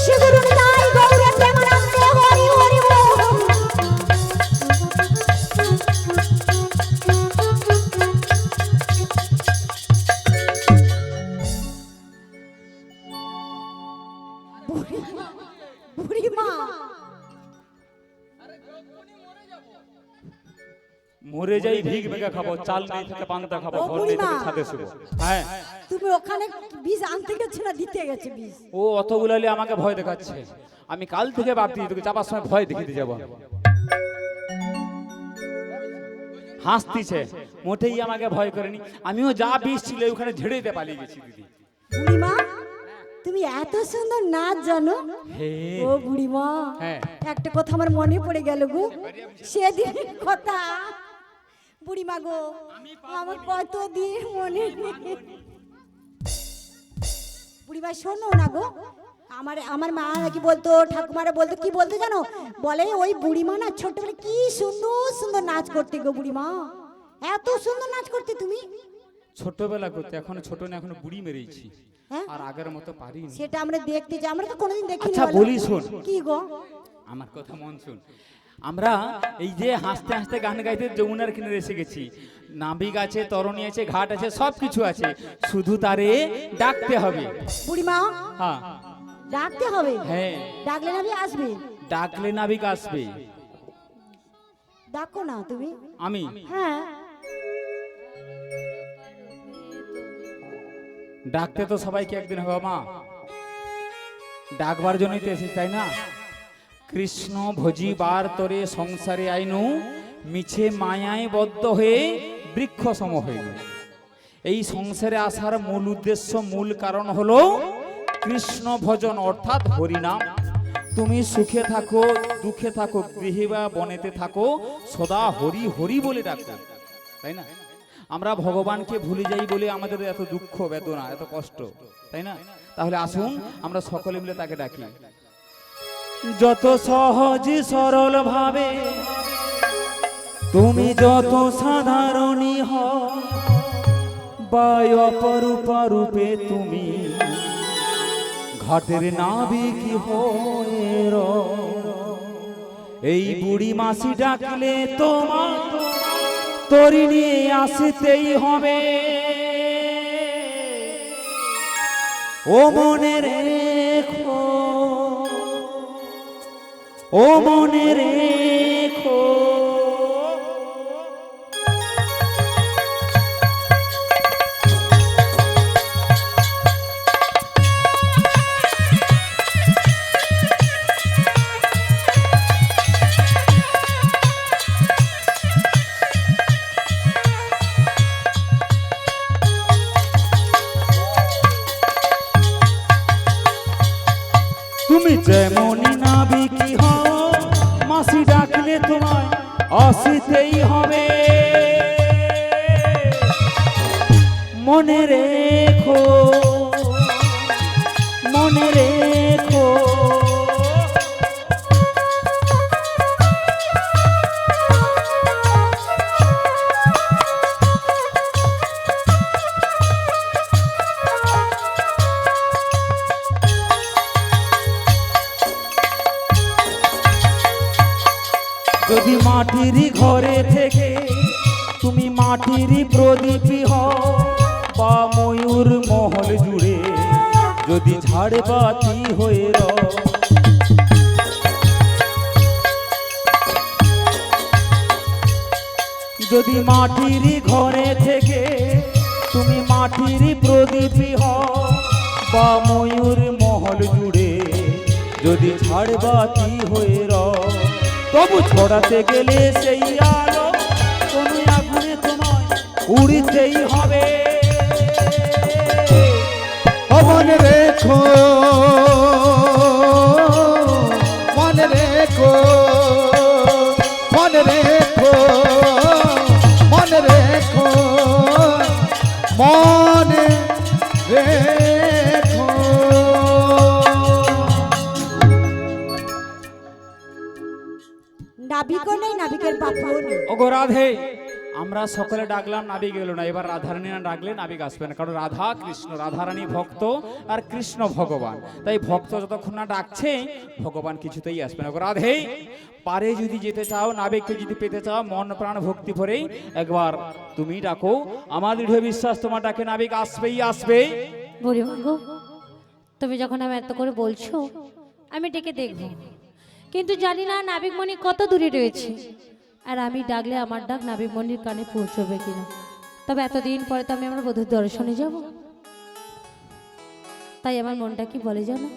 শিগুরু নিতাই গৌরে প্রেমানন্দে হরি হরি বল। বুড়িমা মরে যাই ভিগ ভেঙে খাবো, চাল নেই থেকে পান্তা খাবো, ও ঘর নেই থেকে বুড়িমা। ছাদে শুবো। হ্যাঁ, তুমি ওখানে বীজ আনতে গেছো না দিতে গেছে বীজ? ও অতগুলো নিয়ে আমাকে ভয় দেখাচ্ছে। আমি কাল থেকে ভাবছি তোকে চাপার সময় ভয় দেখিতে যাবো। হাসতিছে, মোটেই আমাকে ভয় করেনি। আমিও যা বিষ ছিল ওখানে ঝেড়ে দিয়ে পালিয়ে গেছি দিদি। বুড়িমা তুমি এত সুন্দর নাচ জানো? হে ও বুড়িমা, হ্যাঁ। একটা কথা আমার মনে পড়ে গেল গো, সেদিনের কথা। বুড়িমা গো, আমার কতদিন মনে নেই। বুড়িমা শোনো না গো, আমার মা নাকি বলতো, ঠাকুমারা বলতো, কি বলতো জানো? বলে ওই বুড়িমা না ছোটবেলায় কি সুন্দর সুন্দর নাচ করতে গো বুড়িমা, এত সুন্দর নাচ করতে তুমি। ছোটবেলা করতে, এখন ছোট না, এখন বুড়ি মেরেছি, হ্যাঁ? আর আগের মতো পারিনি। সেটা আমরা দেখতে যাই, আমরা তো কোনোদিন দেখিনি। আচ্ছা বলো। বলি শোন, কি গো? আমার কথা মন শুন। আমরা এই যে হাসতে হাসতে গান গাইতে যমুনার কিনারে এসে গেছি। নাবিক আছে, তরণী আছে, ঘাট আছে, সব কিছু আছে, শুধু তারে ডাকতে হবে। বুড়িমা হ্যাঁ ডাকতে হবে? হ্যাঁ, ডাকলে নাবি আসবে? ডাকলে নাবিক আসবে। ডাকো না তুমি। আমি হ্যাঁ ডাকতে তো সবাইকে একদিন হবে মা, ডাকবার জন্যই তো এসেছি, তাই না? কৃষ্ণ ভজিবার তরে সংসারে আইনু, মিছে মায়ায় বদ্ধ হয়ে বৃক্ষ সম হইল। এই সংসারে আসার মূল উদ্দেশ্য, মূল কারণ হলো কৃষ্ণ ভজন, অর্থাৎ হরিনাম। তুমি সুখে থাকো, দুঃখে থাকো, গৃহে বা বনেতে থাকো, সদা হরি হরি বলে ডাকো, তাই না? আমরা ভগবানকে ভুলে যাই বলে আমাদের এত দুঃখ বেদনা, এত কষ্ট, তাই না? তাহলে আসুন আমরা সকলে মিলে তাকে ডাকি। যত সহজ সরল ভাবে তুমি, যত সাধারণী হও, বা অপরূপা রূপে তুমি ঘাটের নাবিক হয়ে রও। এই বুড়ি মাসি ডাকলে তোমার তরি নিয়ে আসতেই হবে। ও মনে রেখো, ও মনে রেখো। তুমি যেমনই নাবিকি হও, মাসি ডাকলে তোমার আসিতেই হবে মনে রেখো, মনে রেখো। যদি মাটির ঘরে থেকে তুমি মাটির প্রদীপী হও, বা ময়ূর মহল জুড়ে যদি ঝাড়বাতি হয়ে রও, যদি মাটির ঘরে থেকে তুমি মাটির প্রদীপী হও, বা ময়ূর মহল জুড়ে যদি ঝাড়বাতি হয়ে রও, তবু ছড়াতে গেলে সেই আলো কোনো আগুনে তোমায় উড়িতেই হবে। মনে রেখো, মনে রেখো, মনে রেখো, মনে রেখো, মনে রেখো। নাবিকও নেই, নাবিকের বাপুও নেই। ওগো রাধে, আমরা সকলে ডাকলাম, নাবিক এলো না। এবার রাধারানী না ডাকলে নাবিক আসবে না, কারণ রাধা কৃষ্ণ, রাধারানী ভক্ত আর কৃষ্ণ ভগবান। তাই ভক্ত যতক্ষণ না ডাকছে ভগবান কিছুতেই আসবে না। ওগো রাধে, পারে যদি যেতে চাও, নাবিককে যদি পেতে চাও, মন প্রাণ ভক্তি ভরে একবার তুমি ডাকো। আমার দৃঢ় বিশ্বাস তোমার ডাকে নাবিক আসবেই আসবে। বুড়িমা গো, তুমি যখন আমি এত করে বলছো আমি ডেকে দেখবো, কিন্তু জানি না নাবিকমণি কত দূরে রয়েছে, আর আমি ডাকলে আমার ডাক নাবিকমণির কানে পৌঁছবে কিনা। তবে এতদিন পরে তো আমি আমার বধূর দর্শনে যাব, তাই আমার মনটা কি বলে জানো,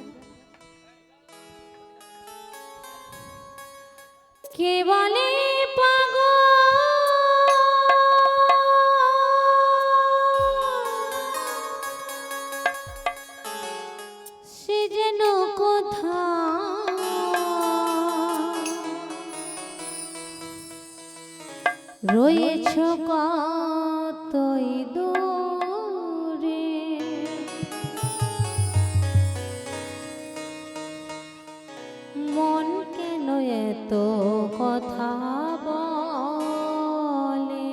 কে বলে পাগল সে যেন কোথা রয়েছ কতই দূরে, মন কেন এত কথা বলে।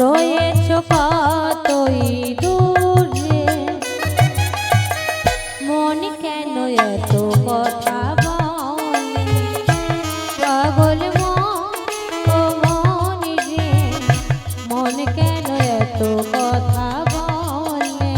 রয়েছ কতই দূরে, মন কেন এত কথা বলে। পাগল মন রে, মন কেন এত কথা বলে।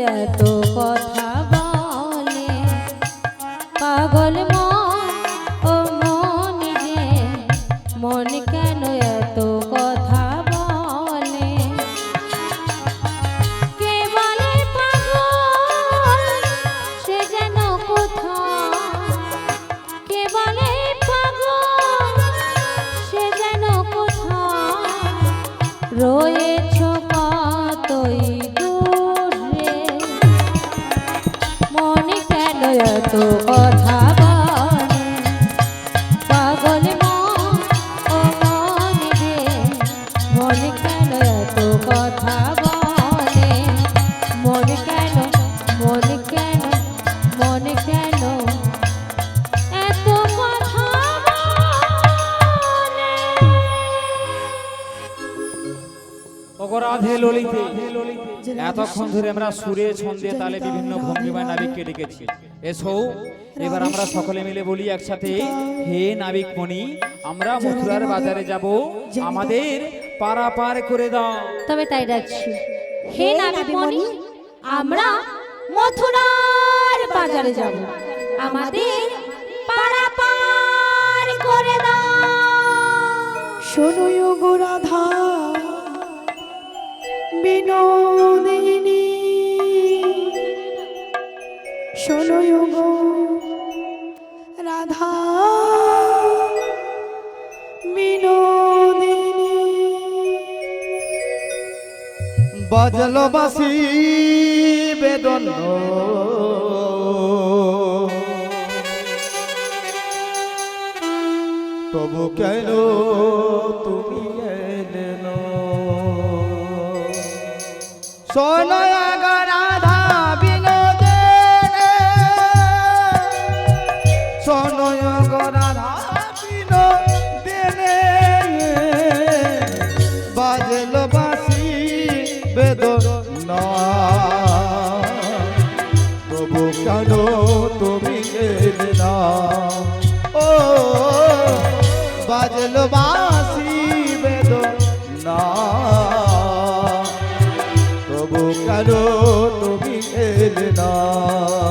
এত কথা বলে পাগল মন ও মন যে মন কেন এত কথা বলে কে বলে পাগল সে যেন কোথায় কে বলে পাগল সে যেন কোথায় রয়েছ কতই দূরে মনে কেন এত কথা বলে পাগল মন ও মন যে মনে কেন এত কথা বলে মনে কেন মনে কেন মনে কেন এত কথা বলে অপরাধে ললিতে এতক্ষণ ধরে আমরা সুরে ছন্দে তালে বিভিন্ন ভঙ্গিমায় নাবিককে ডেকেছি। এসো এবার আমরা সকলে মিলে বলি একসাথে, হে নাবিক মণি, আমরা মথুরার বাজারে যাব, আমাদের পারাপার করে দাও। তবে তাই ডাকছি, হে নাবিকমণি, আমরা মথুরার বাজারে যাব, আমাদের পারাপার করে দাও। শোনো গো রাধা বিনোদিনী, শোনো গো রাধা বিনোদিনী। বাজলো বাসি বেদন তবু কেন তুমি এলে না? সোনয়া গো রাধা বিনোদিনী, সোনয়া গো রাধা বিনোদিনী, বাজলো বাসি বেদনা তবু কেন তুমি এলে না? ও বাজলো বাসি বেদনা তবু কেন তুমি এলে না?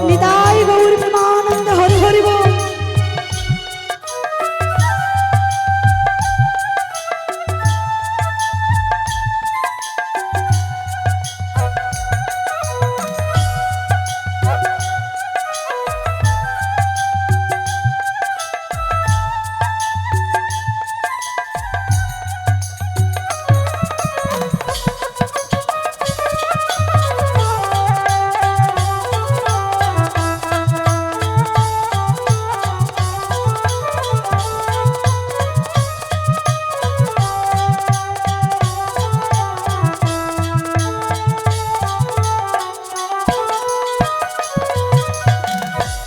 নিতাই গৌর প্রেমানন্দ হরি হরি বল।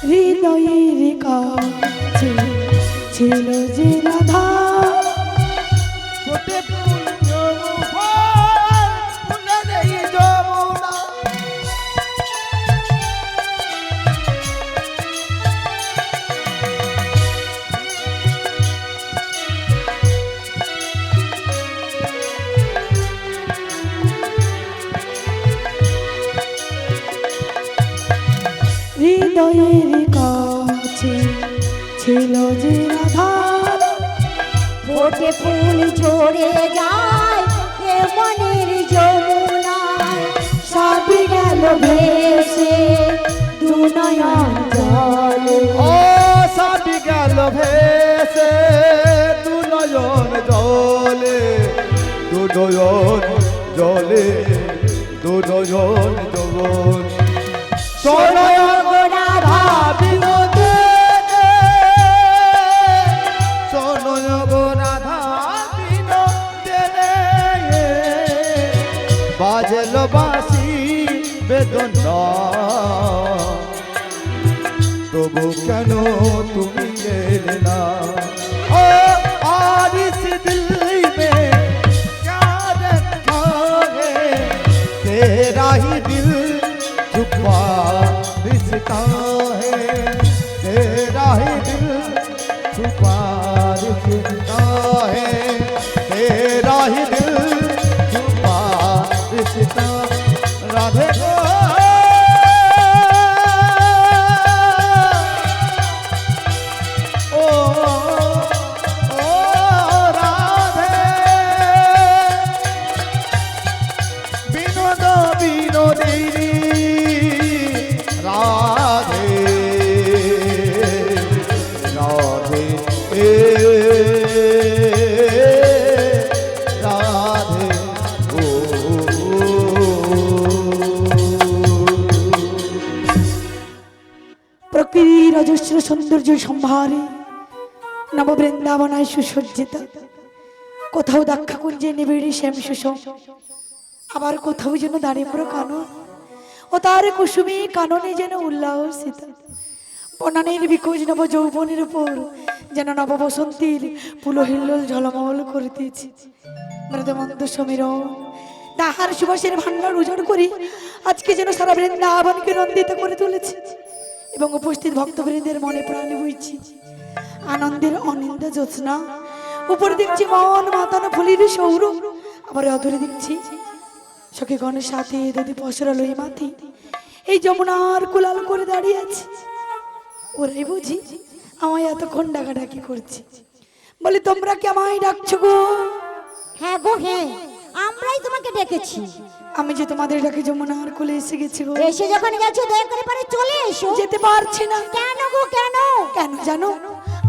হৃদয়ের কাছে ছিল যে রাধা, ফোটে ফুল যমুনা, ফুলের এই যমুনা। হৃদয়ের কাছে ছিল যে রাধা, ফোটে ফুল ঝরে যায় এ মনের যমুনায়, সবই গেল ভেসে দু নয়ন জলে। ও সাবি গেল ভেসে দু নয়ন জলে, দু নয়ন জলে, দু নয়ন জলে। সোনয়া গো রাধা বিনোদিনী, সোনয়া গো রাধা বিনোদিনী, বাজলো বাঁশি বেদনা তবু কেন তুমি এলে না? ও আর इस दिल में क्या रखा है, तेरा ही दिल छुपा रिश्ता है, तेरा ही दिल छुपा रिश्ता है, तेरा ही दिल छुपा रिश्ता। राधे को প্রকৃতির অজস্র সৌন্দর্য সম্ভারে নব বৃন্দাবনায় সুসজ্জিতা, কোথাও দাক্ষাকুঞ্জে নিবিড় শ্যাম সুষম, আবার কোথাও যেন দারিম্র কানন ও তার কুসুমী কাননে যেন উল্লাসিত। বনানীর বিকোজ নব যৌবনের উপর যেন নব বসন্তীর পুলহিল্লোল ঝলমল করিতেছে। মৃদমন্দ সমীরণ তাহার সুবাসের ভান্ডার উজাড় করে আজকে যেন সারা বৃন্দাবনকে নন্দিত করে তুলেছে এবং উপস্থিত ভক্তবৃন্দের মনে প্রাণ বইছে আনন্দের অনিন্দ জ্যোৎস্না। উপরে দেখছি মন মাতানো ফুলির সৌর, আবার অধরে দেখছি সখীগণের সাথে যদি পসরা লই মাথি এই যমুনার কুলাল করে দাঁড়িয়ে আছে। ওরাই বুঝি আমায় এতক্ষণ ডাকাডাকি করছে, বলি তোমরা কি আমায় ডাকছো গো? হ্যাঁ গো হ্যাঁ, আমরাই তোমাকে ডেকেছি। আমি যে তোমাদের ডাকে যমুনার কুলে এসে গেছি গো। এসে যখন গেছো দয়া করে পারে চলে এসো। যেতে পারছি না। কেন গো কেন? কেন জানো?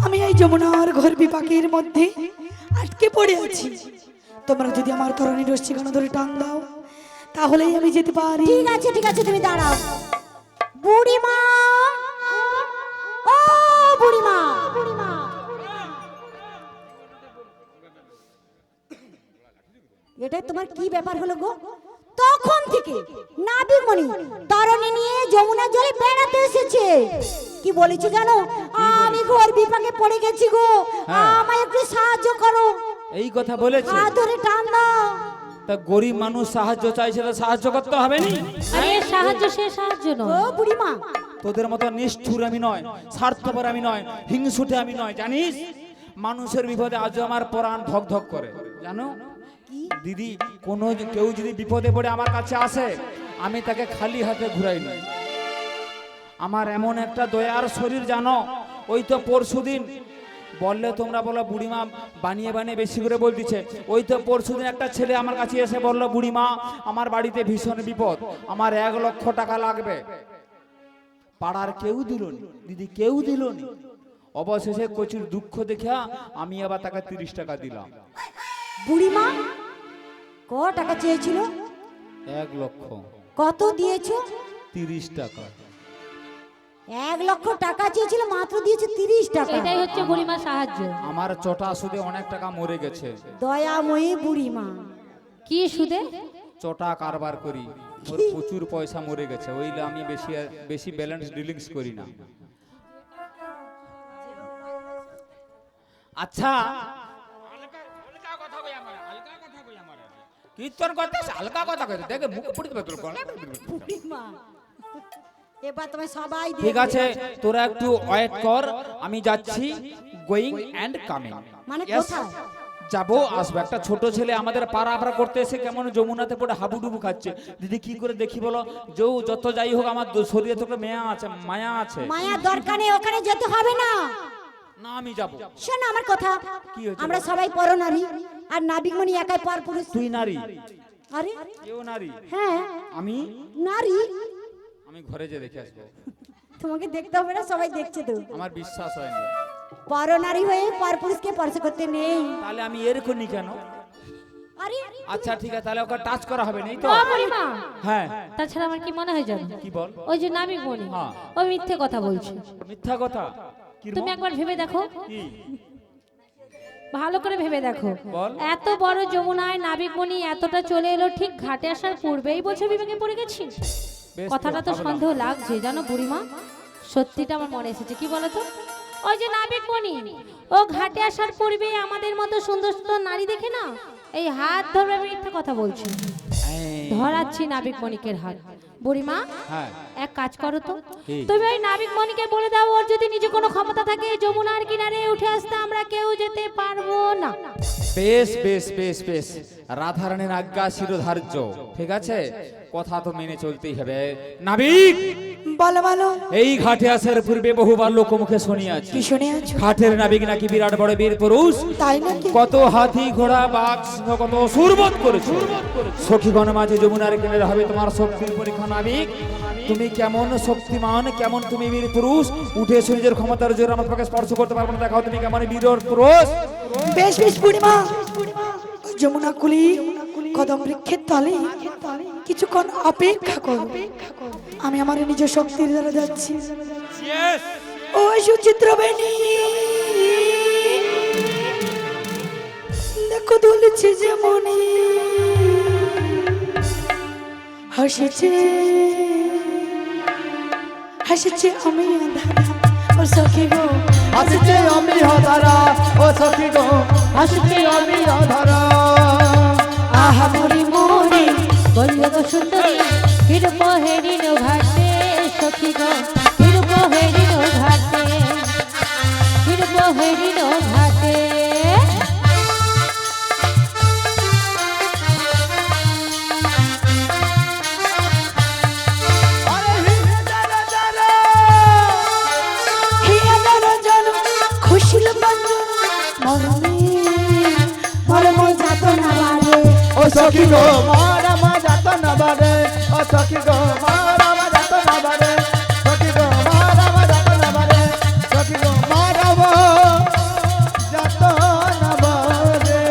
আমি এই যমুনার ঘর বিপাকের মধ্যে আটকে পড়ে আছি। তোমরা যদি আমার তরণী রশ্মিখানা ধরে টান দাও তাহলেই আমি যেতে পারি। ঠিক আছে তুমি দাঁড়াও। বুড়িমা, ও বুড়িমা, এটা তোমার কি ব্যাপার হলো গো? তখন থেকে নাবিকমণি তরণী নিয়ে যমুনার জলে বেড়াতে এসেছে। কি বলেছি জানো? আমি ঘোর বিপাকে পড়ে গেছি গো, আমায় একটু সাহায্য করো। এই কথা বলেছে? হাত ধরে টান দাও। তা গরিব মানুষ সাহায্য চাইছে, তো সাহায্য করতে হবে নি? আরে সাহায্য সে সাহায্য ও নয়। বুড়িমা, তোদের মতো নিষ্ঠুর আমি নয়, স্বার্থপর আমি নয়, হিংসুটে আমি নয়, জানিস? মানুষের বিপদে আজও আমার প্রাণ ধক ধক করে, জানো দিদি? কেউ যদি বিপদে পড়ে আমার কাছে আসে আমি তাকে খালি হাতে ঘুরাই না। আমার এমন একটা দয়ার শরীর জানো, ওই তো পরশুদিন বললে তোমরা বলো বুড়িমা বানিয়ে বানিয়ে বেশি করে বলতেছে। ওই তো পরশুদিন একটা ছেলে আমার কাছে এসে বলল, বুড়িমা আমার বাড়িতে ভীষণ বিপদ, আমার 1 লক্ষ টাকা লাগবে। পাড়ার কেউ দিল নি দিদি, কেউ দিল নি। অবশেষে কচুর দুঃখ দেখা আমি আবার তাকে 30 টাকা দিলাম। বুড়িমা ক টাকা চেয়েছিল? 1 লক্ষ। কত দিয়েছো? 30 টাকা। 1 লক্ষ টাকা চেয়েছিল, মাত্র দিয়েছে 30 টাকা। এটাই হচ্ছে বুড়িমা সাহায্য। আমার চটা সুদে অনেক টাকা মরে গেছে। দয়াময়ী বুড়িমা। কি সুদে? চটা কারবার করি, ওর প্রচুর পয়সা মরে গেছে, ওইলে আমি বেশি ব্যালেন্স ডিলিংস করি না। আচ্ছা কীর্তন করতে হালকা কথা কইতে দেখে মুখ পুড়ে দেবে তোর গলা। বুড়িমা এবার তুমি সবাই ঠিক আছে, তোরা একটু ওয়েট কর, আমি যাচ্ছি, গোয়িং এন্ড কামিং। মানে কোথায় যাবো আসবো। একটা ছোট ছেলে আমাদের পাড়া করতে এসে কেমন যমুনাতে পড়ে হাবুডুবু খাচ্ছে। দিদি কি করে দেখি বলো? যত যাই হোক আমার শরীরে তো মায়া আছে। মায়ার দরকার নেই, ওখানে যেতে হবে না। না আমি যাবো। শোন আমার কথা, কি হয়েছে? আমরা সবাই পরনারী, আর নাবিকমণি একাই পরপুরুষ। তুই নারী? আরে কেউ নারী? হ্যাঁ আমি নারী। আমি ঘরে যে দেখে আসবো। তোমাকে দেখতে হবে না, সবাই দেখছে তো। আমার বিশ্বাস হয়নি। পরনারী হয়ে পরপুরুষকে স্পর্শ করতে নেই। তাহলে আমি এর করি কেন? আরে আচ্ছা ঠিক আছে, তাহলে ওকে টাচ করা হবে না তো? ও বুড়িমা, হ্যাঁ তাছাড়া আমার কি মনে হয় জানো? কি বল? ওই যে নাবিকমণি, হ্যাঁ। ও মিথ্যে কথা বলছে। মিথ্যা কথা? তুমি একবার ভেবে দেখো, কি? ভালো করে ভেবে দেখো। বল। এত বড় যমুনায় নাবিকমণি এতটা চলে এলো, ঠিক ঘাটে আসার পূর্বেই বলছে বিবেকে পড়ে গেছি। বেশ কথাটা তো ভাবলাম। সন্দেহ লাগছে জানো বুড়িমা। সত্যিটা আমার মনে এসেছে। কি বলতো? ওই যে নাবিকমণি ও ঘাটে আসার পূর্বেই আমাদের মতো সুন্দর সুন্দর নারী দেখে না এই হাত ধরবে, আমি মিথ্যে কথা বলছি। ধরাচ্ছি নাবিকমণিকের হাত। বুড়িমা হ্যাঁ এক কাজ করো তো, কি? তুমি ওই নাবিকমণিকে বলে দাও ওর যদি নিজে কোনো ক্ষমতা থাকে যমুনার কিনারে উঠে আসতে আমরা কেউ যেতে পারবো না। বেশ বেশ বেশ বেশ, রাধারানীর আজ্ঞা শিরোধার্য। ঠিক আছে, কথা তো মেনে চলতেই হবে। নাবিক বলো বলো, এই ঘাটে আসার পূর্বে বহুবার লোকমুখে শুনিয়াছি কি শুনে আছো? ঘাটের নাবিক নাকি বিরাট বড় বীর পুরুষ। তাই নাকি? কত হাতি ঘোড়া বাঘ সিংহ কত সুরবত করেছে। সখীগণ মাঝে যমুনার কিনারে হবে তোমার শক্তির পরীক্ষা। নাবিক তুমি কেমন শক্তিমান, কেমন তুমি বীর পুরুষ, উঠে এসে নিজের ক্ষমতার জোরে আমার পক্ষে স্পর্শ করতে পারবো না, দেখাও তুমি কেমন বীর পুরুষ। বেশ বেশ বুড়িমা, যমুনা কুলি কদম বৃক্ষের তলে কিছুক্ষণ অপেক্ষা করো। আমি আমার নিজের শক্তির দ্বারা যাচ্ছি। ও সুচিত্রা বেনি দেখো দুলছে যে মনি হাসিছে হাসিছে আমি আধারা ও সখী গো হাসিছে আমি অধারা ও সখী গো হাসিছে আমি অধারা আহা মরি মরি বলিল গো সুন্দরী হিরূপ হেরিল ঘাটে সখী গো হিরূপ হেরিল ঘাটে হিরূপ হেরিল ঘাটে হে আধারা জানো খুশিল বন্ধু মরমে মরমে যাত না বাড়ে ও সখী গো মারা মা যাত না বারে ও সখী গো মারা মা যাত না বারে সখী গো মারা মা যাত না বারে সখী গো মারা মা যাত না বারে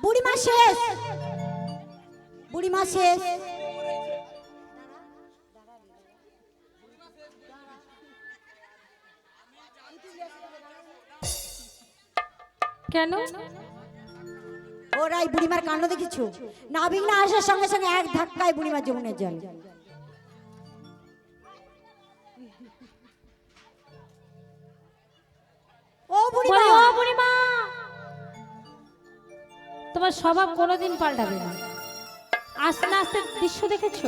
বুড়িমা শেষ বুড়িমা শেষ কেন ওরাই বুড়িমার কাণ্ড দেখেছো নাবিক না আসার সঙ্গে সঙ্গে এক ধাক্কায় বুড়িমার যমুনের জল ও বুড়িমা বলে, ও বুড়িমা তোমার স্বভাব কোনোদিন পাল্টাবে না আস্তে আস্তে দৃশ্য দেখেছো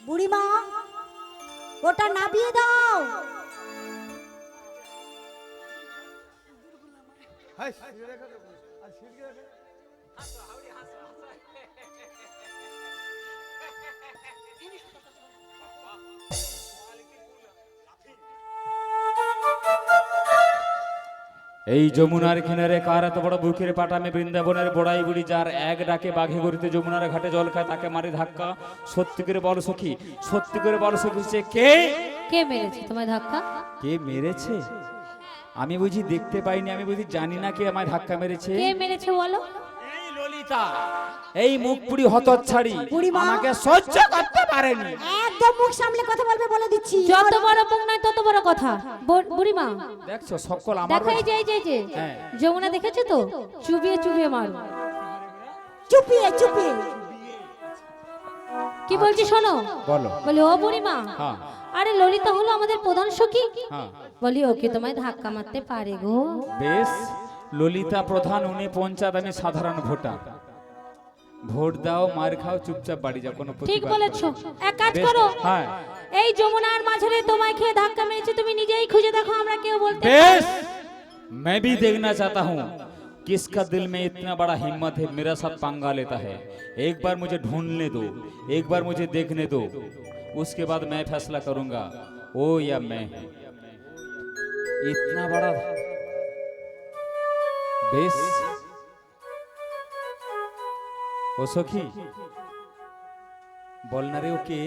বুড়িমা ওটা নাবিয়ে দাও এই যমুনার কিনারে কার এত বড় বুকের পাটামে বৃন্দাবনের বড়াই বুড়ি যার এক ডাকে বাঘে গড়িতে যমুনার ঘাটে জল খায় তাকে মারি ধাক্কা সত্যি করে বল সখী সত্যি করে বল সখী সে কে কে মেরেছে তোমায় ধাক্কা কে মেরেছে আমি বুঝি দেখতে পাইনি আমি বুঝি জানি না কে আমায় ধাক্কা মেরেছে কে মেরেছে বলো এই ললিতা এই মুখপুরি হতচ্ছাড়ি বুড়িমা। আমাকে সহ্য করতে পারেনি একদম মুখ সামলে কথা বলবে বলে দিচ্ছি যত বড় মুখ নাই তত বড় কথা বুড়িমা দেখছো সকল আমার দেখাই যায় যে হ্যাঁ। যমুনা দেখেছো তো চুবিয়ে চুবিয়ে মারো চুপিয়ে চুপিয়ে কি বলছি শোনো বলো বলি ও বুড়িমা হ্যাঁ আরে ললিতা হলো আমাদের প্রধান সখী হ্যাঁ বলি ওকে তোমায় ধাক্কা মারতে পারে গো বেশ ললিতা প্রধান উনি পঞ্চায়েত আমি সাধারণ ভোটার ভোট দাও মার খাও চুপচাপ বাড়ি যাও কোনো ঠিক প্রতিবাদ বলেছো করো না। এক কাজ বেশ, করো হ্যাঁ এই যমুনার মাঝে তোমায় খেয়ে ধাক্কা মেরেছে তুমি নিজেই খুঁজে দেখো আমরা কেউ বলতে बेस मैं भी देखना चाहता हूँ किसका दिल में इतना बड़ा हिम्मत है मेरा साथ पंगा लेता है एक बार मुझे ढूंढने दो एक बार मुझे देखने दो उसके बाद मैं फैसला करूंगा ओ या मैं इतना बड़ा बेस ओ सखी बोलना रे ओके